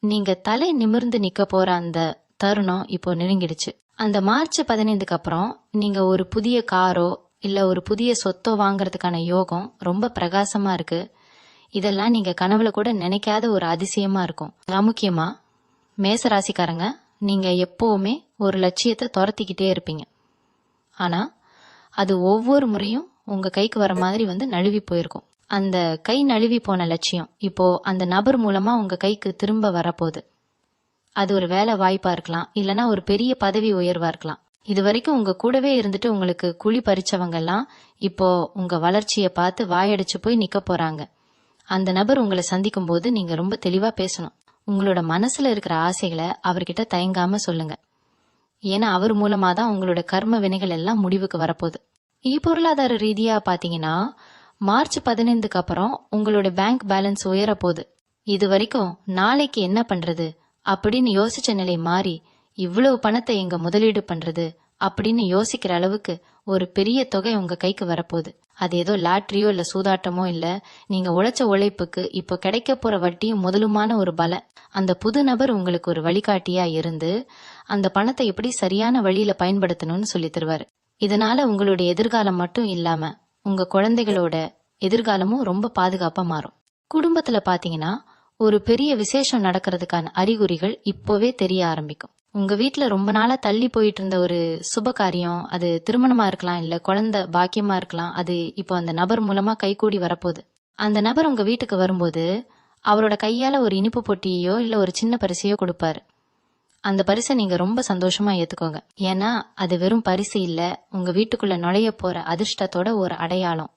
நீங்க தலை நிமிர்ந்து நிக்க போற அந்த தருணம் இப்போ நெருங்கிடுச்சு. அந்த மார்ச் 15க்கு அப்புறம் நீங்க ஒரு புதிய காரோ இல்ல ஒரு புதிய சொத்தோ வாங்கறதுக்கான யோகம் ரொம்ப பிரகாசமா இருக்கு. இதெல்லாம் நீங்க கனவுல கூட நினைக்காத ஒரு அதிசயமா இருக்கும். முக்கியமா மேச ராசிக்காரங்க, நீங்க எப்பவுமே ஒரு லட்சியத்தை துரத்திக்கிட்டே இருப்பீங்க. ஆனா அது ஒவ்வொரு முறையும் உங்க கைக்கு வர மாதிரி வந்து நழுவி போயிருக்கும். அந்த கை நழுவி போன லட்சியம் இப்போ அந்த நபர் மூலமா உங்க கைக்கு திரும்ப வரப்போகுது. அது ஒரு வேலை வாய்ப்பா இருக்கலாம், இல்லனா ஒரு பெரிய பதவி உயர்வா இருக்கலாம். இது வரைக்கும் உங்க கூடவே இருந்துட்டு உங்களுக்கு குழி பறிச்சவங்க எல்லாம் இப்போ உங்க வளர்ச்சியை பார்த்து வாயடிச்சு போய் நிக்க போறாங்க. அந்த நபர் உங்களை சந்திக்கும் போது நீங்க ரொம்ப தெளிவா பேசணும். உங்களோட மனசுல இருக்கிற ஆசைகளை அவர்கிட்ட தயங்காம சொல்லுங்க. ஏன்னா அவர் மூலமா தான் உங்களோட கர்ம வினைகள் எல்லாம் முடிவுக்கு வரப்போகுது. பொருளாதார ரீதியா பாத்தீங்கன்னா மார்ச் 15க்கு அப்புறம் உங்களோட பேங்க் பேலன்ஸ் உயர போகுது. இது வரைக்கும் நாளைக்கு என்ன பண்றது அப்படின்னு யோசிச்ச நிலை மாறி இவ்வளவு பணத்தை எங்க முதலீடு பண்றது அப்படின்னு யோசிக்கிற அளவுக்கு ஒரு பெரிய தொகை உங்க கைக்கு வரப்போகுது. அது ஏதோ லாட்டரியோ இல்ல சூதாட்டமோ இல்ல, நீங்க உழைச்ச உழைப்புக்கு இப்போ கிடைக்க போற வட்டியும் முதலுமான ஒரு பலம். அந்த புது நபர் உங்களுக்கு ஒரு வழிகாட்டியா இருந்து அந்த பணத்தை எப்படி சரியான வழியில பயன்படுத்தணும்னு சொல்லி தருவாரு. இதனால உங்களுடைய எதிர்காலம் மட்டும் இல்லாம உங்க குழந்தைகளோட எதிர்காலமும் ரொம்ப பாதுகாப்பா மாறும். குடும்பத்துல பாத்தீங்கன்னா ஒரு பெரிய விசேஷம் நடக்கிறதுக்கான அறிகுறிகள் இப்போவே தெரிய ஆரம்பிக்கும். உங்க வீட்டுல ரொம்ப நாளா தள்ளி போயிட்டு இருந்த ஒரு சுப காரியம், அது திருமணமா இருக்கலாம் இல்ல குழந்தை பாக்கியமா இருக்கலாம், அது இப்போ அந்த நபர் மூலமா கைகூடி வரப்போகுது. அந்த நபர் உங்க வீட்டுக்கு வரும்போது அவரோட கையால ஒரு இனிப்பு பொட்டியோ இல்ல ஒரு சின்ன பரிசையோ கொடுப்பாரு. அந்த பரிசை நீங்க ரொம்ப சந்தோஷமா ஏத்துக்கோங்க. ஏன்னா அது வெறும் பரிசு இல்ல, உங்க வீட்டுக்குள்ள நுழைய போற அதிர்ஷ்டத்தோட ஒரு அடையாளம்.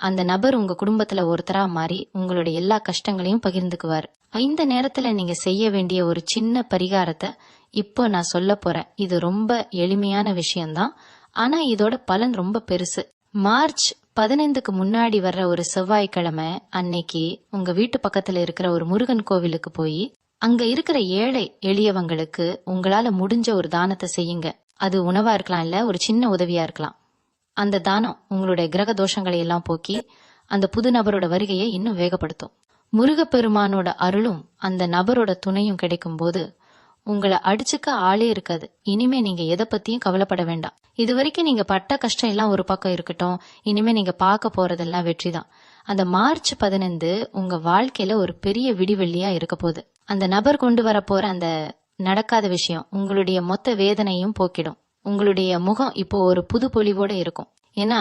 அந்த நபர் உங்க குடும்பத்துல ஒருத்தரா மாறி உங்களுடைய எல்லா கஷ்டங்களையும் பகிர்ந்துக்குவார். இந்த நேரத்துல நீங்க செய்ய வேண்டிய ஒரு சின்ன பரிகாரத்தை இப்போ நான் சொல்ல போறேன். இது ரொம்ப எளிமையான விஷயம்தான், ஆனா இதோட பலன் ரொம்ப பெருசு. மார்ச் 15க்கு முன்னாடி வர்ற ஒரு செவ்வாய்க்கிழமை அன்னைக்கு உங்க வீட்டு பக்கத்துல இருக்கிற ஒரு முருகன் கோவிலுக்கு போய் அங்க இருக்கிற ஏழை எளியவங்களுக்கு உங்களால முடிஞ்ச ஒரு தானத்தை செய்யுங்க. அது உணவா இருக்கலாம், இல்ல ஒரு சின்ன உதவியா இருக்கலாம். அந்த தானம் உங்களுடைய கிரக தோஷங்களை எல்லாம் போக்கி அந்த புது நபரோட வருகையை இன்னும் வேகப்படுத்தும். முருகப்பெருமானோட அருளும் அந்த நபரோட துணையும் கிடைக்கும் போது உங்களை அடிச்சுக்க ஆளே இருக்காது. இனிமே நீங்க எதை பத்தியும் கவலைப்பட வேண்டாம். இது வரைக்கும் நீங்க பட்ட கஷ்டம் எல்லாம் ஒரு பக்கம் இருக்கட்டும், இனிமே நீங்க பார்க்க போறதெல்லாம் வெற்றிதான். அந்த மார்ச் 15 உங்க வாழ்க்கையில ஒரு பெரிய விடிவெள்ளியா இருக்க போகுது. அந்த நபர் கொண்டு வர போற அந்த நடக்காத விஷயம் உங்களுடைய மொத்த வேதனையும் போக்கிடும். உங்களுடைய முகம் இப்போ ஒரு புது பொலிவோட இருக்கும். ஏன்னா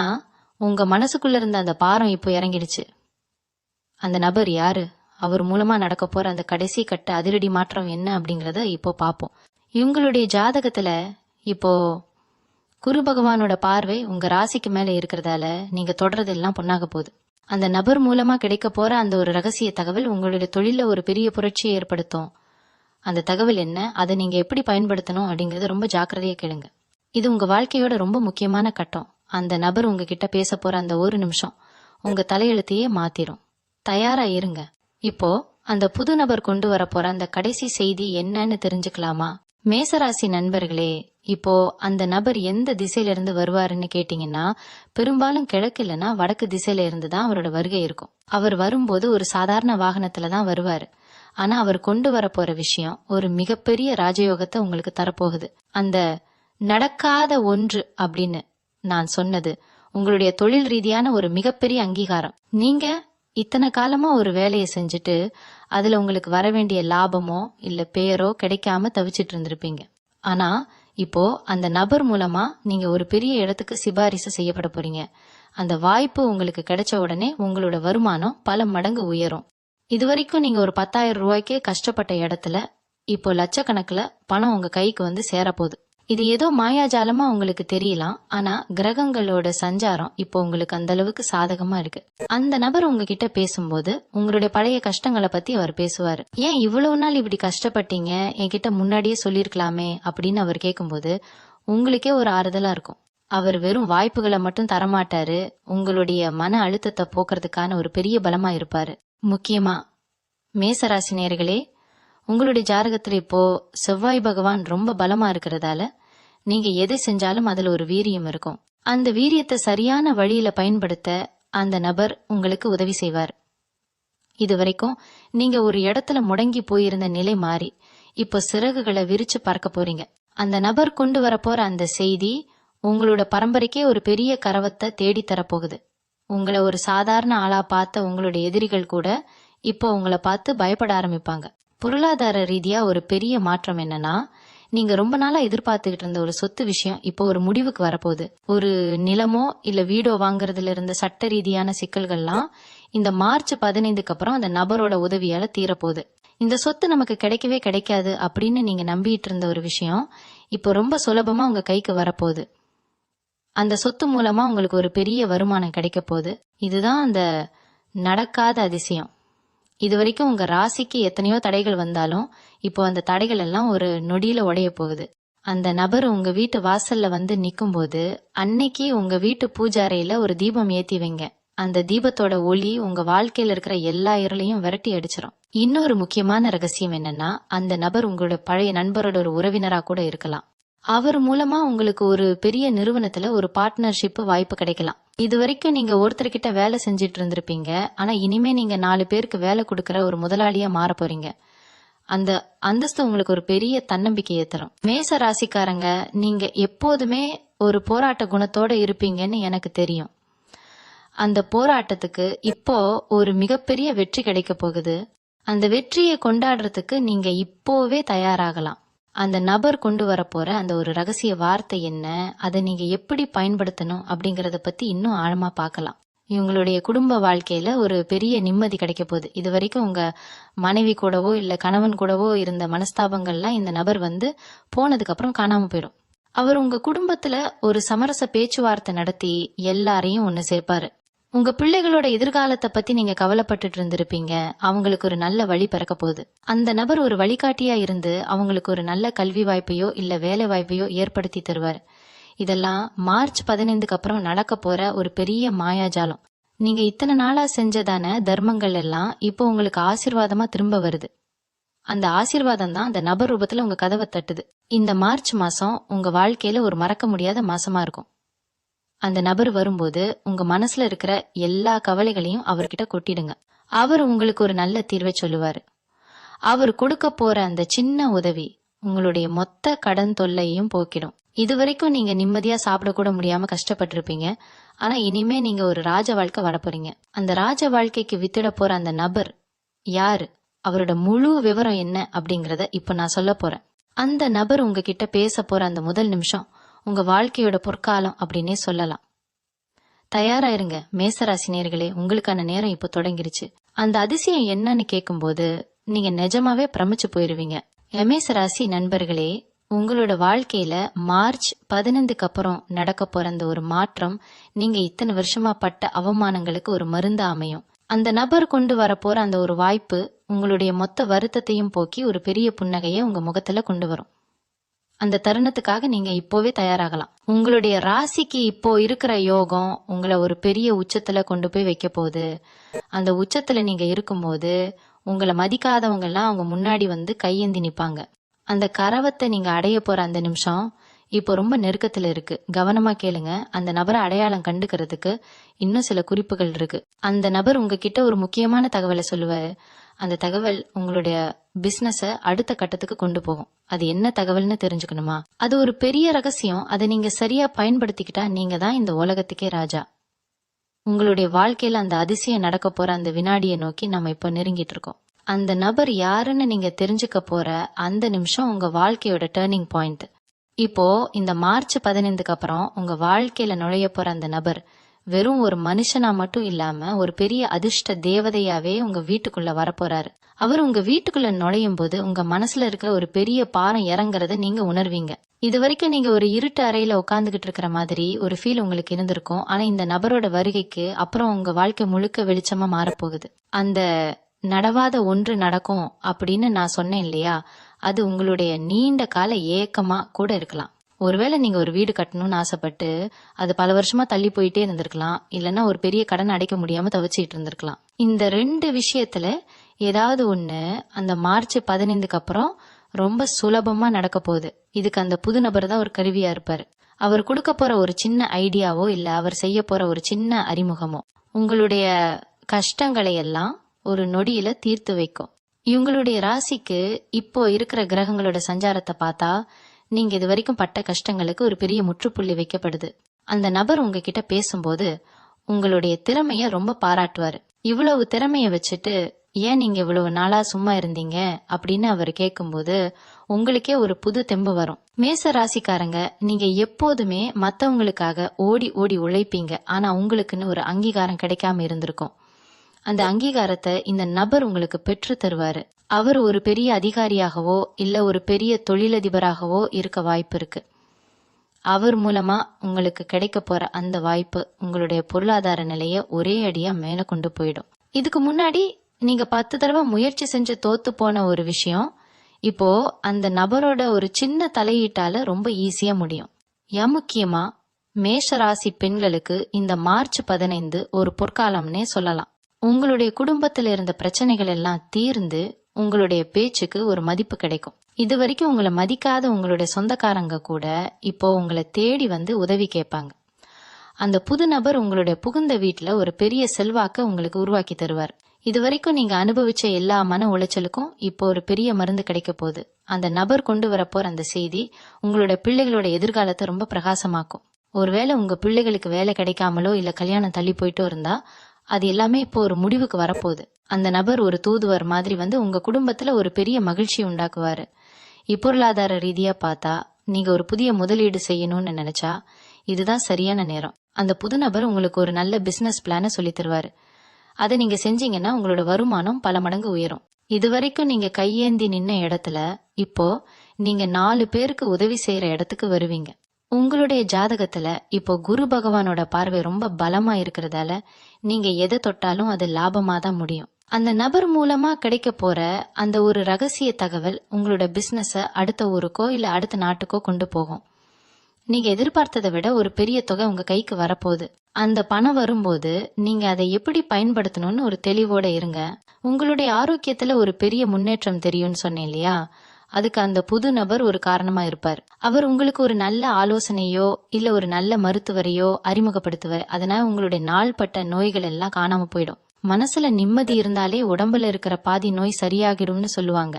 உங்க மனசுக்குள்ள இருந்த அந்த பாரம் இப்போ இறங்கிடுச்சு. அந்த நபர் யாரு, அவர் மூலமா நடக்க போற அந்த கடைசி கட்ட அதிரடி மாற்றம் என்ன அப்படிங்கறத இப்போ பாப்போம். இவங்களுடைய ஜாதகத்துல இப்போ குரு பகவானோட பார்வை உங்க ராசிக்கு மேல இருக்கிறதால நீங்க தொடர்றதெல்லாம் பொண்ணாக போகுது. அந்த நபர் மூலமா கிடைக்க போற அந்த ஒரு ரகசிய தகவல் உங்களுடைய தொழில ஒரு பெரிய புரட்சியை ஏற்படுத்தும். அந்த தகவல் என்ன, அதை நீங்க எப்படி பயன்படுத்தணும் அப்படிங்கறத ரொம்ப ஜாக்கிரதையா கேளுங்க. இது உங்க வாழ்க்கையோட ரொம்ப முக்கியமான கட்டம். அந்த நபர் உங்ககிட்ட பேச போற அந்த ஒரு நிமிஷம் உங்க தலையெழுத்தையே மாத்திரும். தயாரா இருங்க. இப்போ அந்த புது நபர் கொண்டு வர போற அந்த கடைசி செய்தி என்னன்னு தெரிஞ்சுக்கலாமா? மேசராசி நண்பர்களே, இப்போ அந்த நபர் எந்த திசையில இருந்து வருவாருன்னு கேட்டீங்கன்னா பெரும்பாலும் கிழக்கு இல்லைன்னா வடக்கு திசையில இருந்து தான் அவரோட வருகை இருக்கும். அவர் வரும்போது ஒரு சாதாரண வாகனத்துல தான் வருவாரு. ஆனா அவர் கொண்டு வர போற விஷயம் ஒரு மிகப்பெரிய ராஜயோகத்தை உங்களுக்கு தரப்போகுது. அந்த நடக்காத ஒன்று அப்படின்னு நான் சொன்னது உங்களுடைய தொழில் ரீதியான ஒரு மிகப்பெரிய அங்கீகாரம். நீங்க இத்தனை காலமா ஒரு வேலையை செஞ்சுட்டு அதுல உங்களுக்கு வர வேண்டிய லாபமோ இல்ல பேரோ கிடைக்காம தவிச்சிட்டு இருந்திருப்பீங்க. ஆனா இப்போ அந்த நபர் மூலமா நீங்க ஒரு பெரிய இடத்துக்கு சிபாரிசு செய்யப்பட போறீங்க. அந்த வாய்ப்பு உங்களுக்கு கிடைச்ச உடனே உங்களோட வருமானம் பல மடங்கு உயரும். இது வரைக்கும் நீங்க ஒரு 10,000 ரூபாய்க்கே கஷ்டப்பட்ட இடத்துல இப்போ லட்சக்கணக்குல பணம் உங்க கைக்கு வந்து சேரப்போகுது. இது ஏதோ மாயாஜாலமா உங்களுக்கு தெரியலாம், ஆனா கிரகங்களோட சஞ்சாரம் இப்போ உங்களுக்கு அந்த அளவுக்கு சாதகமா இருக்கு. அந்த நபர் உங்ககிட்ட பேசும்போது உங்களுடைய பழைய கஷ்டங்களை பத்தி அவர் பேசுவாரு. ஏன் இவ்வளவு நாள் இப்படி கஷ்டப்பட்டீங்க, என்கிட்ட முன்னாடியே சொல்லிருக்கலாமே அப்படின்னு அவர் கேட்கும்போது உங்களுக்கே ஒரு ஆறுதலா இருக்கும். அவர் வெறும் வாய்ப்புகளை மட்டும் தரமாட்டாரு, உங்களுடைய மன அழுத்தத்தை போக்குறதுக்கான ஒரு பெரிய பலமா இருப்பாரு. முக்கியமா மேசராசி நேயர்களே, உங்களுடைய ஜாதகத்துல இப்போ செவ்வாய் பகவான் ரொம்ப பலமா இருக்கிறதால நீங்க எதை செஞ்சாலும் அதுல ஒரு வீரியம் இருக்கும். அந்த வீரியத்தை சரியான வழியில பயன்படுத்த அந்த நபர் உங்களுக்கு உதவி செய்வார். இதுவரைக்கும் நீங்க ஒரு இடத்துல முடங்கி போயிருந்த நிலை மாறி இப்போ சிறகுகளை விரிச்சு பறக்க போறீங்க. அந்த நபர் கொண்டு வர போற அந்த செய்தி உங்களோட பரம்பரைக்கே ஒரு பெரிய கரவத்தை தேடி தரப்போகுது. உங்களை ஒரு சாதாரண ஆளா பார்த்த உங்களுடைய எதிரிகள் கூட இப்போ உங்களை பார்த்து பயப்பட ஆரம்பிப்பாங்க. பொருளாதார ரீதியா ஒரு பெரிய மாற்றம் என்னன்னா, நீங்க ரொம்ப நாளா எதிர்பார்த்துக்கிட்டு இருந்த ஒரு சொத்து விஷயம் இப்போ ஒரு முடிவுக்கு வரப்போகுது. ஒரு நிலமோ இல்ல வீடோ வாங்குறதுல இருந்த சட்ட ரீதியான சிக்கல்கள்லாம் இந்த மார்ச் 15க்கு அப்புறம் அந்த நபரோட உதவியால தீரப்போகுது. இந்த சொத்து நமக்கு கிடைக்கவே கிடைக்காது அப்படின்னு நீங்க நம்பிட்டு இருந்த ஒரு விஷயம் இப்போ ரொம்ப சுலபமா உங்க கைக்கு வரப்போகுது. அந்த சொத்து மூலமா உங்களுக்கு ஒரு பெரிய வருமானம் கிடைக்க போகுது. இதுதான் அந்த நடக்காத அதிசயம். இது வரைக்கும் உங்க ராசிக்கு எத்தனையோ தடைகள் வந்தாலும் இப்போ அந்த தடைகள் எல்லாம் ஒரு நொடியில உடைய போகுது. அந்த நபர் உங்க வீட்டு வாசல்ல வந்து நிக்கும் போது அன்னைக்கு உங்க வீட்டு பூஜை அறையில ஒரு தீபம் ஏத்தி வைங்க. அந்த தீபத்தோட ஒளி உங்க வாழ்க்கையில இருக்கிற எல்லா இருளையும் விரட்டி அடிச்சிடும். இன்னொரு முக்கியமான ரகசியம் என்னன்னா, அந்த நபர் உங்களோட பழைய நண்பரோட ஒரு உறவினரா கூட இருக்கலாம். அவர் மூலமா உங்களுக்கு ஒரு பெரிய நிறுவனத்துல ஒரு பார்ட்னர்ஷிப் வாய்ப்பு கிடைக்கலாம். இது வரைக்கும் நீங்க ஒருத்தர்கிட்ட வேலை செஞ்சிட்டு இருந்திருப்பீங்க, ஆனா இனிமே நீங்க 4 பேருக்கு வேலை கொடுக்கற ஒரு முதலாளியா மாற போறீங்க. அந்த அந்தஸ்து உங்களுக்கு ஒரு பெரிய தன்னம்பிக்கையை தரும். மேச ராசிக்காரங்க, நீங்க எப்போதுமே ஒரு போராட்ட குணத்தோட இருப்பீங்கன்னு எனக்கு தெரியும். அந்த போராட்டத்துக்கு இப்போ ஒரு மிகப்பெரிய வெற்றி கிடைக்க போகுது. அந்த வெற்றியை கொண்டாடுறதுக்கு நீங்க இப்போவே தயாராகலாம். அந்த நபர் கொண்டு வர போற அந்த ஒரு ரகசிய வார்த்தை என்ன, அதை நீங்க எப்படி பயன்படுத்தணும் அப்படிங்கறத பத்தி இன்னும் ஆழமா பார்க்கலாம். இவங்களுடைய குடும்ப வாழ்க்கையில ஒரு பெரிய நிம்மதி கிடைக்க போகுது. இது வரைக்கும் உங்க மனைவி கூடவோ இல்ல கணவன் கூடவோ இருந்த மனஸ்தாபங்கள்லாம் இந்த நபர் வந்து போனதுக்கு அப்புறம் காணாம போயிடும். அவர் உங்க குடும்பத்துல ஒரு சமரச பேச்சுவார்த்தை நடத்தி எல்லாரையும் ஒண்ணு சேர்ப்பாரு. உங்க பிள்ளைகளோட எதிர்காலத்தை பத்தி நீங்க கவலைப்பட்டுட்டு இருந்திருப்பீங்க. அவங்களுக்கு ஒரு நல்ல வழி பிறக்க போகுது. அந்த நபர் ஒரு வழிகாட்டியா இருந்து அவங்களுக்கு ஒரு நல்ல கல்வி வாய்ப்பையோ இல்ல வேலை வாய்ப்பையோ ஏற்படுத்தி தருவார். இதெல்லாம் மார்ச் 15க்கு அப்புறம் நடக்க போற ஒரு பெரிய மாயாஜாலம். நீங்க இத்தனை நாளா செஞ்சதான தர்மங்கள் எல்லாம் இப்போ உங்களுக்கு ஆசீர்வாதமா திரும்ப வருது. அந்த ஆசீர்வாதம் தான் அந்த நபர் ரூபத்துல உங்க கதவை தட்டுது. இந்த மார்ச் மாசம் உங்க வாழ்க்கையில ஒரு மறக்க முடியாத மாசமா இருக்கும். அந்த நபர் வரும்போது உங்க மனசுல இருக்கிற எல்லா கவலைகளையும் அவர்கிட்ட கொட்டிடுங்க. அவர் உங்களுக்கு ஒரு நல்ல தீர்வை சொல்லுவாரு. அவர் கொடுக்க போற அந்த சின்ன உதவி உங்களுடைய மொத்த கடன் தொல்லையும் போக்கிடும். இதுவரைக்கும் நீங்க நிம்மதியா சாப்பிட கூட முடியாம கஷ்டப்பட்டிருப்பீங்க. ஆனா இனிமே நீங்க ஒரு ராஜ வாழ்க்கை வாழ போறீங்க. அந்த ராஜ வாழ்க்கைக்கு வித்திட போற அந்த நபர் யாரு, அவரோட முழு விவரம் என்ன அப்படிங்கறத இப்ப நான் சொல்ல போறேன். அந்த நபர் உங்ககிட்ட பேச போற அந்த முதல் நிமிஷம் உங்க வாழ்க்கையோட பொற்காலம் அப்படின்னே சொல்லலாம். தயாரா இருங்க மேசராசி நேயர்களே, உங்களுக்கான நேரம் இப்போ தொடங்கிருச்சு. அந்த அதிசயம் என்னன்னு கேட்கும்போது நீங்க நிஜமாவே பிரமிச்சு போயிருவீங்க. மேசராசி நண்பர்களே, உங்களோட வாழ்க்கையில மார்ச் 15க்கு அப்புறம் நடக்க போற அந்த ஒரு மாற்றம் நீங்க இத்தனை வருஷமா பட்ட அவமானங்களுக்கு ஒரு மருந்தா அமையும். அந்த நபர் கொண்டு வர போற அந்த ஒரு வாய்ப்பு உங்களுடைய மொத்த வருத்தத்தையும் போக்கி ஒரு பெரிய புன்னகையை உங்க முகத்துல கொண்டு வரும். அந்த தருணத்துக்காக நீங்க இப்போவே தயாராகலாம். உங்களுடைய ராசிக்கு இப்போ இருக்கிற யோகம் உங்களை ஒரு பெரிய உச்சத்துல கொண்டு போய் வைக்க போகுது. அந்த உச்சத்துல நீங்க இருக்கும்போது உங்களை மதிக்காதவங்க எல்லாம் அவங்க முன்னாடி வந்து கையேந்தி நிப்பாங்க. அந்த கரவத்தை நீங்க அடைய போற அந்த நிமிஷம் இப்போ ரொம்ப நெருக்கத்துல இருக்கு. கவனமா கேளுங்க. அந்த நபரை அடையாளம் கண்டுக்கிறதுக்கு இன்னும் சில குறிப்புகள் இருக்கு. அந்த நபர் உங்ககிட்ட ஒரு முக்கியமான தகவலை சொல்லுவாரு. அந்த தகவல் உங்களுடைய பிசினஸ அடுத்த கட்டத்துக்கு கொண்டு போகும். அது என்ன தகவல்னு தெரிஞ்சுக்கணுமா? அது ஒரு பெரிய ரகசியம். அதை நீங்க சரியா பயன்படுத்திக்கிட்டா நீங்க தான் இந்த உலகத்துக்கே ராஜா. உங்களுடைய வாழ்க்கையில அந்த அதிசயம் நடக்க போற அந்த வினாடியை நோக்கி நம்ம இப்ப நெருங்கிட்டு இருக்கோம். அந்த நபர் யாருன்னு நீங்க தெரிஞ்சுக்க போற அந்த நிமிஷம் உங்க வாழ்க்கையோட டேர்னிங் பாயிண்ட். இப்போ இந்த மார்ச் 15க்கு அப்புறம் உங்க வாழ்க்கையில நுழைய போற அந்த நபர் வெறும் ஒரு மனுஷனா மட்டும் இல்லாம ஒரு பெரிய அதிர்ஷ்ட தேவதையாவே உங்க வீட்டுக்குள்ள வரப்போறாரு. அவர் உங்க வீட்டுக்குள்ள நுழையும் போது உங்க மனசுல இருக்கிற ஒரு பெரிய பாரம் இறங்குறத நீங்க உணர்வீங்க. இது வரைக்கும் நீங்க ஒரு இருட்டு அறையில உட்கார்ந்துகிட்டு இருக்கிற மாதிரி ஒரு ஃபீல் உங்களுக்கு இருந்திருக்கும். ஆனா இந்த நபரோட வருகைக்கு அப்புறம் உங்க வாழ்க்கை முழுக்க வெளிச்சமா மாறப்போகுது. அந்த நடவாத ஒன்று நடக்கும் அப்படின்னு நான் சொன்னேன் இல்லையா, அது உங்களுடைய நீண்ட கால ஏக்கமா கூட இருக்கலாம். ஒருவேளை நீங்க ஒரு வீடு கட்டணும்னு ஆசைப்பட்டு அது பல வருஷமா தள்ளி போயிட்டே இருந்திருக்கலாம். இல்லைன்னா ஒரு பெரிய கடன் அடைக்க முடியாம தவிச்சிட்டு இருந்திருக்கலாம். இந்த 2 விஷயத்துல ஏதாவது ஒண்ணு அந்த மார்ச் 15க்கு அப்புறம் ரொம்ப சுலபமா நடக்க போகுது. இதுக்கு அந்த புது நபர் தான் ஒரு கருவியா இருப்பாரு. அவர் கொடுக்க போற ஒரு சின்ன ஐடியாவோ இல்ல அவர் செய்ய போற ஒரு சின்ன அறிமுகமோ உங்களுடைய கஷ்டங்களை எல்லாம் ஒரு நொடியில தீர்த்து வைக்கும். இவங்களுடைய ராசிக்கு இப்போ இருக்கிற கிரகங்களோட சஞ்சாரத்தை பார்த்தா நீங்க இது வரைக்கும் பட்ட கஷ்டங்களுக்கு ஒரு பெரிய முற்றுப்புள்ளி வைக்கப்படுது. அந்த நபர் உங்ககிட்ட பேசும்போது உங்களுடைய திறமைய ரொம்ப பாராட்டுவாரு. இவ்வளவு திறமைய வச்சுட்டு ஏன் நீங்க இவ்வளவு நாளா சும்மா இருந்தீங்க அப்படின்னு அவர் கேட்கும்போது உங்களுக்கே ஒரு புது தெம்பு வரும். மேச ராசிக்காரங்க, நீங்க எப்போதுமே மத்தவங்களுக்காக ஓடி ஓடி உழைப்பீங்க. ஆனா உங்களுக்குன்னு ஒரு அங்கீகாரம் கிடைக்காம இருந்திருக்கும். அந்த அங்கீகாரத்தை இந்த நபர் உங்களுக்கு பெற்று தருவாரு. அவர் ஒரு பெரிய அதிகாரியாகவோ இல்ல ஒரு பெரிய தொழிலதிபராகவோ இருக்க வாய்ப்பு இருக்கு. அவர் மூலமா உங்களுக்கு கிடைக்க போற அந்த வாய்ப்பு உங்களுடைய பொருளாதார நிலைய ஒரே அடியா மேல கொண்டு போயிடும். இதுக்கு முன்னாடி நீங்க 10 தடவை முயற்சி செஞ்சு தோத்து போன ஒரு விஷயம் இப்போ அந்த நபரோட ஒரு சின்ன தலையீட்டால ரொம்ப ஈஸியா முடியும். முக்கியமா மேஷ ராசி பெண்களுக்கு இந்த மார்ச் 15 ஒரு பொற்காலம்னே சொல்லலாம். உங்களுடைய குடும்பத்துல இருந்த பிரச்சனைகள் எல்லாம் தீர்ந்து உங்களுடைய பேச்சுக்கு ஒரு மதிப்பு கிடைக்கும். இது வரைக்கும் உங்களை மதிக்காத உங்களுடைய சொந்தக்காரங்க கூட இப்போ உங்களை தேடி வந்து உதவி கேட்பாங்க. அந்த புது நபர் உங்களுடைய புகுந்த வீட்டுல ஒரு பெரிய செல்வாக்க உங்களுக்கு உருவாக்கி தருவார். இது வரைக்கும் நீங்க அனுபவிச்ச எல்லா மன உளைச்சலுக்கும் இப்போ ஒரு பெரிய மருந்து கிடைக்க போகுது. அந்த நபர் கொண்டு வரப்போற அந்த செய்தி உங்களோட பிள்ளைகளோட எதிர்காலத்தை ரொம்ப பிரகாசமாக்கும். ஒருவேளை உங்க பிள்ளைகளுக்கு வேலை கிடைக்காமலோ இல்ல கல்யாணம் தள்ளி போயிட்டோ இருந்தா அது எல்லாமே இப்போ ஒரு முடிவுக்கு வரப்போகுது. அந்த நபர் ஒரு தூதுவர் மாதிரி வந்து உங்க குடும்பத்துல ஒரு பெரிய மகிழ்ச்சி உண்டாக்குவாரு. இப்பொருளாதார ரீதியா பார்த்தா நீங்க ஒரு புதிய முதலீடு செய்யணும்னு நினைச்சா இதுதான் சரியான நேரம். அந்த புது நபர் உங்களுக்கு ஒரு நல்ல பிசினஸ் பிளான சொல்லி தருவாரு. அதை நீங்க செஞ்சீங்கன்னா உங்களோட வருமானம் பல மடங்கு உயரும். இதுவரைக்கும் நீங்க கையேந்தி நின்ன இடத்துல இப்போ நீங்க 4 பேருக்கு உதவி செய்யற இடத்துக்கு வருவீங்க. உங்களுடைய ஜாதகத்துல இப்போ குரு பகவானோட பார்வை ரொம்ப பலமா இருக்கிறதால நீங்க எதை தொட்டாலும் அது லாபமா தான் முடியும். அந்த நபர் மூலமா கிடைக்க போற அந்த ஒரு ரகசிய தகவல் உங்களோட பிசினஸ அடுத்த ஊருக்கோ இல்ல அடுத்த நாட்டுக்கோ கொண்டு போகும். நீங்க எதிர்பார்த்ததை விட ஒரு பெரிய தொகை உங்க கைக்கு வரப்போகுது. அந்த பணம் வரும்போது நீங்க அதை எப்படி பயன்படுத்தணும்னு ஒரு தெளிவோட இருங்க. உங்களுடைய ஆரோக்கியத்துல ஒரு பெரிய முன்னேற்றம் தெரியும்னு சொன்னேன் இல்லையா? அதுக்கு அந்த புது நபர் ஒரு காரணமா இருப்பார். அவர் உங்களுக்கு ஒரு நல்ல ஆலோசனையோ இல்ல ஒரு நல்ல மருத்துவரையோ அறிமுகப்படுத்துவார். அதனால உங்களுடைய நாள்பட்ட நோய்கள் எல்லாம் காணாம போயிடும். மனசுல நிம்மதி இருந்தாலே உடம்புல இருக்கிற பாதி நோய் சரியாகிடும்னு சொல்லுவாங்க.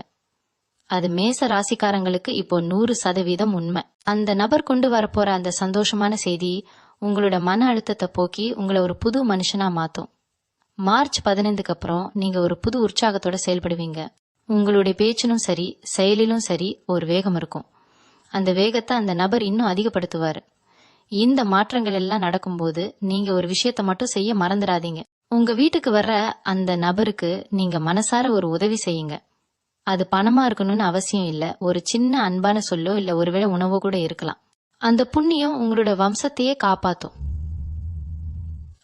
அது மேச ராசிக்காரங்களுக்கு இப்போ 100% உண்மை. அந்த நபர் கொண்டு வரப்போற அந்த சந்தோஷமான செய்தி உங்களோட மன அழுத்தத்தை போக்கி உங்களை ஒரு புது மனுஷனா மாத்தும். மார்ச் 15க்கு அப்புறம் நீங்க ஒரு புது உற்சாகத்தோட செயல்படுவீங்க. உங்களுடைய பேச்சிலும் சரி செயலிலும் சரி ஒரு வேகம் இருக்கும். அந்த வேகத்தை அந்த நபர் இன்னும் அதிகப்படுத்துவாரு. இந்த மாற்றங்கள் எல்லாம் நடக்கும்போது நீங்க ஒரு விஷயத்த மட்டும் செய்ய மறந்துடாதீங்க. உங்க வீட்டுக்கு வர்ற அந்த நபருக்கு நீங்க மனசார ஒரு உதவி செய்யுங்க. அது பணமா இருக்கணும்னு அவசியம் இல்ல. ஒரு சின்ன அன்பான சொல்லோ இல்ல ஒருவேளை உணவோ கூட இருக்கலாம். அந்த புண்ணியம் உங்களோட வம்சத்தையே காப்பாத்தும்.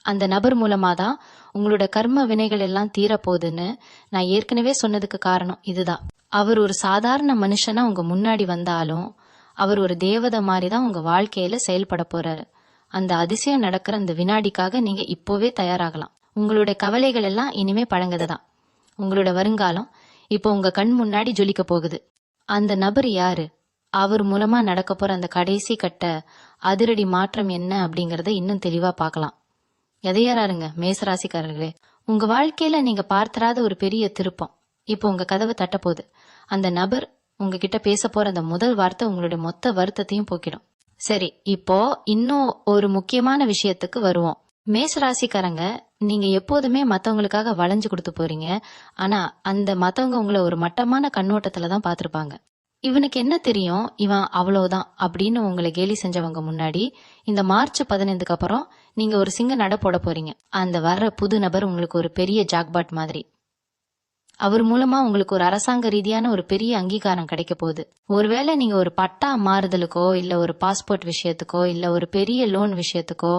அந்த நபர் மூலமா தான் உங்களோட கர்ம வினைகள் எல்லாம் தீரப்போகுதுன்னு நான் ஏற்கனவே சொன்னதுக்கு காரணம் இதுதான். அவர் ஒரு சாதாரண மனுஷனா உங்க முன்னாடி வந்தாலும் அவர் ஒரு தேவதை மாதிரி தான் உங்க வாழ்க்கையில செயல்பட போறாரு. அந்த அதிசயம் நடக்கிற அந்த வினாடிக்காக நீங்க இப்போவே தயாராகலாம். உங்களோட கவலைகள் எல்லாம் இனிமே பழங்கதான். உங்களோட வருங்காலம் இப்போ உங்க கண் முன்னாடி ஜொலிக்க போகுது. அந்த நபர் யாரு, அவர் மூலமா நடக்க போற அந்த கடைசி கட்ட அதிரடி மாற்றம் என்ன அப்படிங்கறத இன்னும் தெளிவா பார்க்கலாம். எதையாருங்க மேசராசிக்காரர்களே, உங்க வாழ்க்கையில நீங்க பார்த்திராத ஒரு பெரிய திருப்பம் இப்போ உங்க கதவை தட்ட போகுது. அந்த நபர் உங்ககிட்ட பேச போற அந்த முதல் வார்த்தை உங்களுடைய மொத்த வருத்தத்தையும் போக்கிடும். சரி, இப்போ இன்னும் ஒரு முக்கியமான விஷயத்துக்கு வருவோம். மேசராசிக்காரங்க, நீங்க எப்போதுமே மத்தவங்களுக்காக வளைஞ்சு கொடுத்து போறீங்க. ஆனா அந்த மத்தவங்க உங்களை ஒரு மட்டமான கண்ணோட்டத்துலதான் பாத்திருப்பாங்க. இவனுக்கு என்ன தெரியும், இவன் அவ்வளவுதான் அப்படின்னு உங்களை கேலி செஞ்சவங்க முன்னாடி இந்த மார்ச் 15க்கு அப்புறம் நீங்க ஒரு சிங்க நட போட போறீங்க. அந்த வர்ற புது நபர் உங்களுக்கு ஒரு பெரிய ஜாக்பாட் மாதிரி. அவர் மூலமா உங்களுக்கு ஒரு அரசாங்க ரீதியான ஒரு பெரிய அங்கீகாரம் கிடைக்க போகுது. ஒருவேளை நீங்க ஒரு பட்டா மாறுதலுக்கோ இல்ல ஒரு பாஸ்போர்ட் விஷயத்துக்கோ இல்ல ஒரு பெரிய லோன் விஷயத்துக்கோ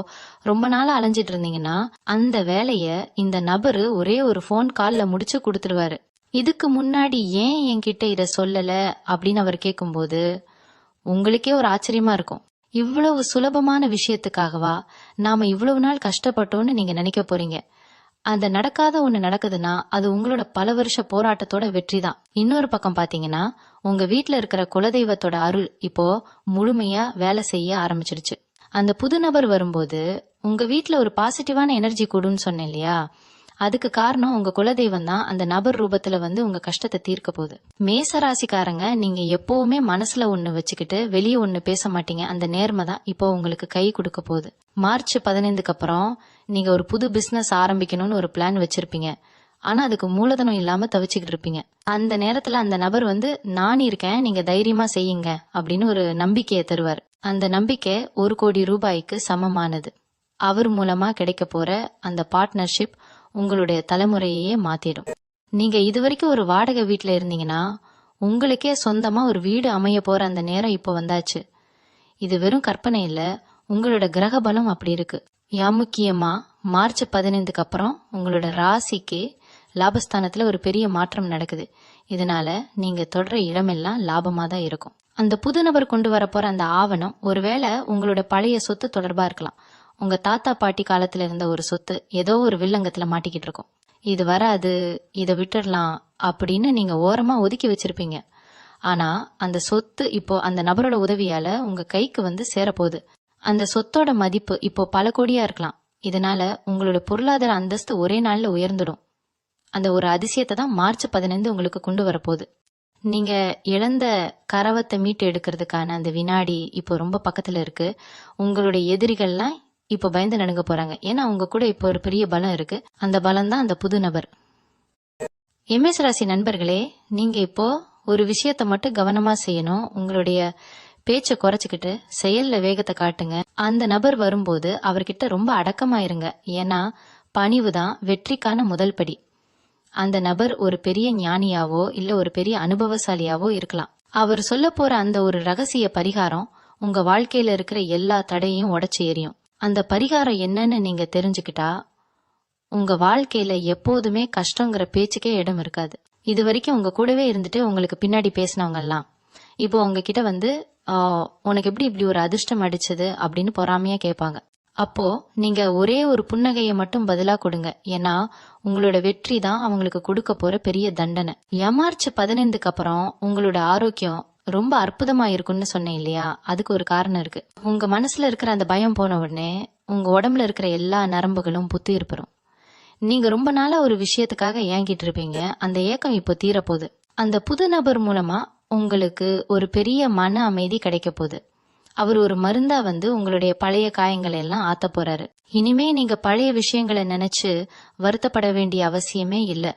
ரொம்ப நாளா அலைஞ்சிட்டு இருந்தீங்கன்னா அந்த வேலைய இந்த நபரு ஒரே ஒரு போன் கால்ல முடிச்சு கொடுத்துருவாரு. இதுக்கு முன்னாடி ஏன் என்கிட்ட இத சொல்லல அப்படின்னு அவர் கேட்கும்போது உங்களுக்கே ஒரு ஆச்சரியமா இருக்கும். இவ்வளவு சுலபமான விஷயத்துக்காகவா நாம இவ்வளவு நாள் கஷ்டப்பட்டோம்னு நீங்க நினைக்க போறீங்க. அந்த நடக்காத ஒண்ணு நடக்குதுன்னா அது உங்களோட பல வருஷ போராட்டத்தோட வெற்றி தான். இன்னொரு பக்கம் பாத்தீங்கன்னா உங்க வீட்டுல இருக்கிற குலதெய்வத்தோட அருள் இப்போ முழுமையா வேலை செய்ய ஆரம்பிச்சிருச்சு. அந்த புது நபர் வரும்போது உங்க வீட்டுல ஒரு பாசிட்டிவான எனர்ஜி கூடுன்னு சொன்னேன் இல்லையா? அதுக்கு காரணம் உங்க குலதெய்வம் தான் அந்த நபர் ரூபத்துல வந்து உங்க கஷ்டத்தை தீர்க்க போகுது. மேசராசிக்காரங்க, நீங்க எப்பவுமே மனசுல ஒண்ணு வச்சுக்கிட்டு வெளியே ஒண்ணு பேச மாட்டீங்க. அந்த நேர்மை தான் இப்போ உங்களுக்கு கை கொடுக்க போகுது. மார்ச் 15க்கு அப்புறம் நீங்க ஒரு புது பிசினஸ் ஆரம்பிக்கணும்னு ஒரு பிளான் வச்சிருப்பீங்க. ஆனா அதுக்கு மூலதனம் இல்லாம தவிச்சுக்கிட்டு இருப்பீங்க. அந்த நேரத்துல அந்த நபர் வந்து நான் இருக்கேன், நீங்க தைரியமா செய்யுங்க அப்படின்னு ஒரு நம்பிக்கையை தருவார். அந்த நம்பிக்கை 1 கோடி ரூபாய்க்கு சமமானது. அவர் மூலமா கிடைக்க போற அந்த பார்ட்னர்ஷிப் உங்களுடைய தலைமுறையே மாத்திடும். நீங்க இதுவரைக்கும் ஒரு வாடகை வீட்டுல இருந்தீங்கன்னா உங்களுக்கே சொந்தமா ஒரு வீடு அமைய போற அந்த நேரம் இப்போ வந்தாச்சு. இது வெறும் கற்பனை இல்ல, உங்களோட கிரக பலம் அப்படி இருக்கு. முக்கியமா மார்ச் 15க்கு அப்புறம் உங்களோட ராசிக்கு லாபஸ்தானத்துல ஒரு பெரிய மாற்றம் நடக்குது. இதனால நீங்க தொடர இடமெல்லாம் லாபமா தான் இருக்கும். அந்த புது நபர் கொண்டு வர போற அந்த ஆவணம் ஒருவேளை உங்களோட பழைய சொத்து தொடர்பா இருக்கலாம். உங்க தாத்தா பாட்டி காலத்துல இருந்த ஒரு சொத்து ஏதோ ஒரு வில்லங்கத்துல மாட்டிக்கிட்டு இருக்கும். இது வராது, இதை விட்டுடலாம் அப்படின்னு நீங்க ஓரமா ஒதுக்கி வச்சிருப்பீங்க. ஆனா அந்த சொத்து இப்போ அந்த நபரோட உதவியால உங்க கைக்கு வந்து சேரப்போகுது. அந்த சொத்தோட மதிப்பு இப்போ பல கோடியா இருக்கலாம். இதனால உங்களோட பொருளாதார அந்தஸ்து ஒரே நாள்ல உயர்ந்துடும். அந்த ஒரு அதிசயத்தை தான் மார்ச் 15 உங்களுக்கு கொண்டு வரப்போகுது. நீங்க இழந்த கரவத்தை மீட்டு எடுக்கிறதுக்கான அந்த வினாடி இப்போ ரொம்ப பக்கத்துல இருக்கு. உங்களுடைய எதிரிகள்லாம் இப்போ பயந்து நடுங்க போறாங்க. ஏன்னா உங்க கூட இப்போ ஒரு பெரிய பலம் இருக்கு. அந்த பலம் தான் அந்த புது நபர். எம்எஸ் ராசி நண்பர்களே, நீங்க இப்போ ஒரு விஷயத்த மட்டும் கவனமா செய்யணும். உங்களுடைய பேச்ச குறைச்சுக்கிட்டு செயல்ல வேகத்தை காட்டுங்க. அந்த நபர் வரும்போது அவர்கிட்ட ரொம்ப அடக்கமா இருங்க. ஏன்னா பணிவுதான் வெற்றிக்கான முதல் படி. அந்த நபர் ஒரு பெரிய ஞானியாவோ இல்ல ஒரு பெரிய அனுபவசாலியாவோ இருக்கலாம். அவர் சொல்ல போற அந்த ஒரு ரகசிய பரிகாரம் உங்க வாழ்க்கையில இருக்கிற எல்லா தடையையும் உடைச்சு எறியும். அந்த பரிகாரம் என்னன்னு நீங்க தெரிஞ்சுக்கிட்டா உங்க வாழ்க்கையில எப்போதுமே கஷ்டங்கிற பேச்சுக்கே இடம் இருக்காது. இது வரைக்கும் உங்க கூடவே இருந்துட்டு உங்களுக்கு பின்னாடி பேசினவங்க எல்லாம் இப்போ உங்ககிட்ட வந்து உனக்கு எப்படி இப்படி ஒரு அதிர்ஷ்டம் அடிச்சது அப்படின்னு பொறாமையா கேட்பாங்க. அப்போ நீங்க ஒரே ஒரு புன்னகையை மட்டும் பதிலா கொடுங்க. ஏன்னா உங்களோட வெற்றி தான் அவங்களுக்கு கொடுக்க போற பெரிய தண்டனை. மார்ச் 15க்கு அப்புறம் உங்களோட ஆரோக்கியம் ரொம்ப அற்புதமா இருக்கும்னு சொன்னேன் இல்லையா? அதுக்கு ஒரு காரணம் இருக்கு. உங்க மனசுல இருக்கிற அந்த பயம் போன உடனே உங்க உடம்புல இருக்கிற எல்லா நரம்புகளும் புத்துயிர்பெறும். நீங்க ரொம்ப நாளா ஒரு விஷயத்துக்காக ஏங்கிட்டு இருப்பீங்க. அந்த ஏக்கம் இப்போ தீரப்போகுது. அந்த புது நபர் மூலமா உங்களுக்கு ஒரு பெரிய மன அமைதி கிடைக்க போகுது. அவர் ஒரு மருந்தா வந்து உங்களுடைய பழைய காயங்களை எல்லாம் ஆத்த போறாரு. இனிமே நீங்க பழைய விஷயங்களை நினைச்சு வருத்தப்பட வேண்டிய அவசியமே இல்ல.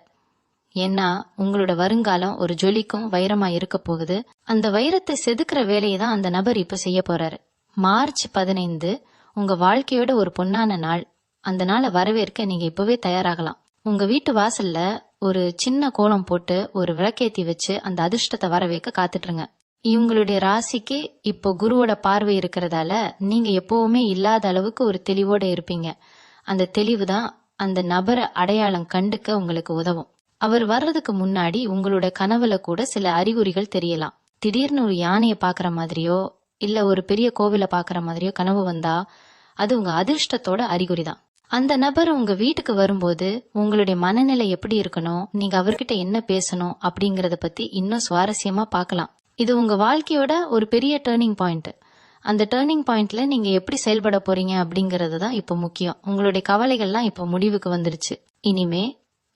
ஏன்னா உங்களோட வருங்காலம் ஒரு ஜொலிக்கும் வைரமா இருக்க போகுது. அந்த வைரத்தை செதுக்குற வேலையை தான் அந்த நபர் இப்ப செய்ய போறாரு. மார்ச் 15 உங்க வாழ்க்கையோட ஒரு பொன்னான நாள். அந்த நாளை வரவேற்க நீங்க இப்பவே தயாராகலாம். உங்க வீட்டு வாசல்ல ஒரு சின்ன கோலம் போட்டு ஒரு விளக்கேத்தி வச்சு அந்த அதிர்ஷ்டத்தை வர வைக்க காத்துட்டுருங்க. இவங்களுடைய ராசிக்கு இப்போ குருவோட பார்வை இருக்கிறதால நீங்க எப்பவுமே இல்லாத அளவுக்கு ஒரு தெளிவோட இருப்பீங்க. அந்த தெளிவு தான் அந்த நபரை அடையாளம் கண்டுக்க உங்களுக்கு உதவும். அவர் வர்றதுக்கு முன்னாடி உங்களோட கனவுல கூட சில அறிகுறிகள் தெரியலாம். திடீர்னு ஒரு யானையை பாக்குற மாதிரியோ இல்ல ஒரு பெரிய கோவிலை பாக்குற மாதிரியோ கனவு வந்தா அது உங்க அதிர்ஷ்டத்தோட அறிகுறி தான். அந்த நபர் உங்க வீட்டுக்கு வரும்போது உங்களுடைய மனநிலை எப்படி இருக்கணும், நீங்க அவர்கிட்ட என்ன பேசணும் அப்படிங்கறத பத்தி இன்னும் சுவாரஸ்யமா பார்க்கலாம். இது உங்க வாழ்க்கையோட ஒரு பெரிய டேர்னிங் பாயிண்ட். அந்த டேர்னிங் பாயிண்ட்ல நீங்க எப்படி செயல்பட போறீங்க அப்படிங்கறது தான் இப்ப முக்கியம். உங்களுடைய கவலைகள்லாம் இப்ப முடிவுக்கு வந்துருச்சு. இனிமே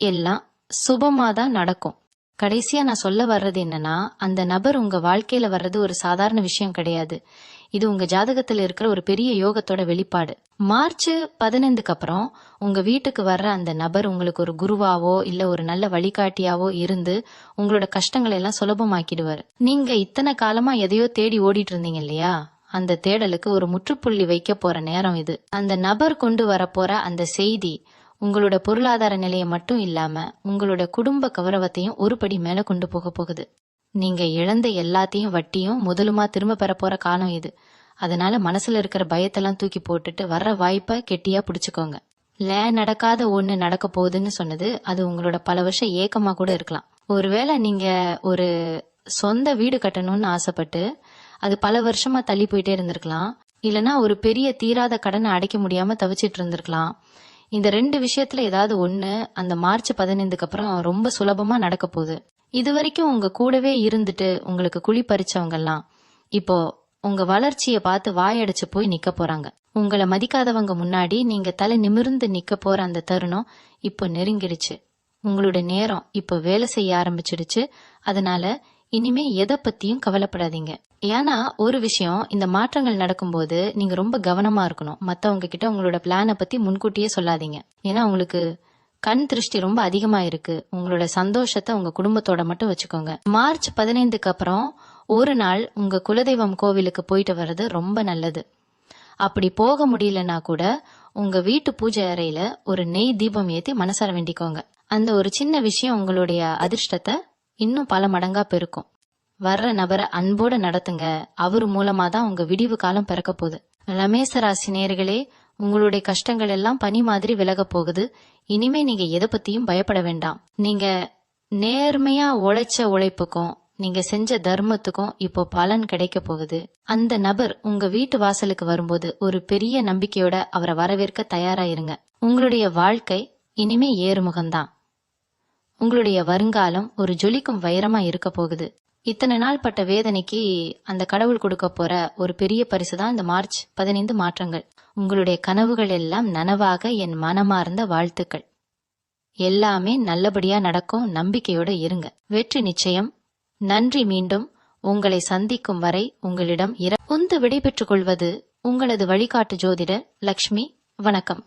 எல்லாம் சுபமா தான் நடக்கும். கடைசியா நான் சொல்ல வர்றது என்னன்னா, அந்த நபர் உங்க வாழ்க்கையில வர்றது ஒரு சாதாரண விஷயம் கிடையாது. இது உங்க ஜாதகத்துல இருக்கிற ஒரு பெரிய யோகத்தோட வெளிப்பாடு. மார்ச் 15க்கு அப்புறம் உங்க வீட்டுக்கு வர்ற அந்த நபர் உங்களுக்கு ஒரு குருவாவோ இல்ல ஒரு நல்ல வழிகாட்டியாவோ இருந்து உங்களோட கஷ்டங்களை எல்லாம் சுலபமாக்கிடுவார். நீங்க இத்தனை காலமா எதையோ தேடி ஓடிட்டு இருந்தீங்க இல்லையா? அந்த தேடலுக்கு ஒரு முற்றுப்புள்ளி வைக்க போற நேரம் இது. அந்த நபர் கொண்டு வர போற அந்த செய்தி உங்களோட பொருளாதார நிலையை மட்டும் இல்லாம உங்களோட குடும்ப கௌரவத்தையும் ஒரு படி மேல கொண்டு போக போகுது. நீங்க இழந்த எல்லாத்தையும் வட்டியும் முதலுமா திரும்ப பெற போற காலம் இது. அதனால மனசுல இருக்கிற பயத்தெல்லாம் தூக்கி போட்டுட்டு வர்ற வாய்ப்பை கெட்டியா பிடிச்சுக்கோங்க. நடக்காத ஒண்ணு நடக்க போகுதுன்னு சொன்னது அது உங்களோட பல வருஷம் ஏக்கமா கூட இருக்கலாம். ஒருவேளை நீங்க ஒரு சொந்த வீடு கட்டணும்னு ஆசைப்பட்டு அது பல வருஷமா தள்ளி போயிட்டே இருந்திருக்கலாம். இல்லனா ஒரு பெரிய தீராத கடனை அடைக்க முடியாம தவிச்சிட்டு இருந்திருக்கலாம். இந்த 2 விஷயத்துல ஏதாவது ஒண்ணு அந்த மார்ச் 15க்கு அப்புறம் ரொம்ப சுலபமா நடக்க போகுது. இது வரைக்கும் உங்க கூடவே இருந்துட்டு உங்களுக்கு குழி பறிச்சவங்க எல்லாம் இப்போ உங்க வளர்ச்சியை பார்த்து வாயடிச்சு போய் நிக்க போறாங்க. உங்களை மதிக்காதவங்க முன்னாடி நீங்க தலை நிமிர்ந்து நிக்க போற அந்த தருணம் இப்போ நெருங்கிடுச்சு. உங்களோட நேரம் இப்போ வேலை செய்ய ஆரம்பிச்சிடுச்சு. அதனால இனிமே எதை பத்தியும் கவலைப்படாதீங்க. ஏன்னா ஒரு விஷயம், இந்த மாற்றங்கள் நடக்கும்போது நீங்க ரொம்ப கவனமா இருக்கணும். மத்தவங்க கிட்ட உங்களோட பிளானை பத்தி முன்கூட்டியே சொல்லாதீங்க. ஏன்னா உங்களுக்கு கண் திருஷ்டி ரொம்ப அதிகமா இருக்கு. உங்களோட சந்தோஷத்தை உங்க குடும்பத்தோட மட்டும் வச்சுக்கோங்க. மார்ச் 15க்கு அப்புறம் ஒரு நாள் உங்க குலதெய்வம் கோவிலுக்கு போயிட்டு வர்றது ரொம்ப நல்லது. அப்படி போக முடியலன்னா கூட உங்க வீட்டு பூஜை அறையில ஒரு நெய் தீபம் ஏத்தி மனசார வேண்டிக்கோங்க. அந்த ஒரு சின்ன விஷயம் உங்களுடைய அதிர்ஷ்டத்தை இன்னும் பல மடங்கா பெருக்கும். வர்ற நபரை அன்போட நடத்துங்க. அவரு மூலமா தான் உங்க விடிவு காலம் பிறக்க போகுது. மேஷ ராசி நேயர்களே, உங்களுடைய கஷ்டங்கள் எல்லாம் பனி மாதிரி விலக போகுது. இனிமே நீங்க எதை பத்தியும் பயப்பட வேண்டாம். நீங்க நேர்மையா உழைச்ச உழைப்புக்கும் நீங்க செஞ்ச தர்மத்துக்கும் இப்போ பலன் கிடைக்க போகுது. அந்த நபர் உங்க வீட்டு வாசலுக்கு வரும்போது ஒரு பெரிய நம்பிக்கையோட அவரை வரவேற்க தயாராயிருங்க. உங்களுடைய வாழ்க்கை இனிமே ஏறுமுகம்தான். உங்களுடைய வருங்காலம் ஒரு ஜொலிக்கும் வைரமா இருக்க போகுது. இத்தனை நாள் பட்ட வேதனைக்கு அந்த கடவுள் கொடுக்க போற ஒரு பெரிய பரிசு தான் இந்த மார்ச் 15 மாற்றங்கள். உங்களுடைய கனவுகள் எல்லாம் நனவாக என் மனமார்ந்த வாழ்த்துக்கள். எல்லாமே நல்லபடியா நடக்கும். நம்பிக்கையோட இருங்க. வெற்றி நிச்சயம். நன்றி. மீண்டும் உங்களை சந்திக்கும் வரை உங்களிடம் விடைபெற்றுக் கொள்வது உங்களது வழிகாட்டு ஜோதிடர் லக்ஷ்மி. வணக்கம்.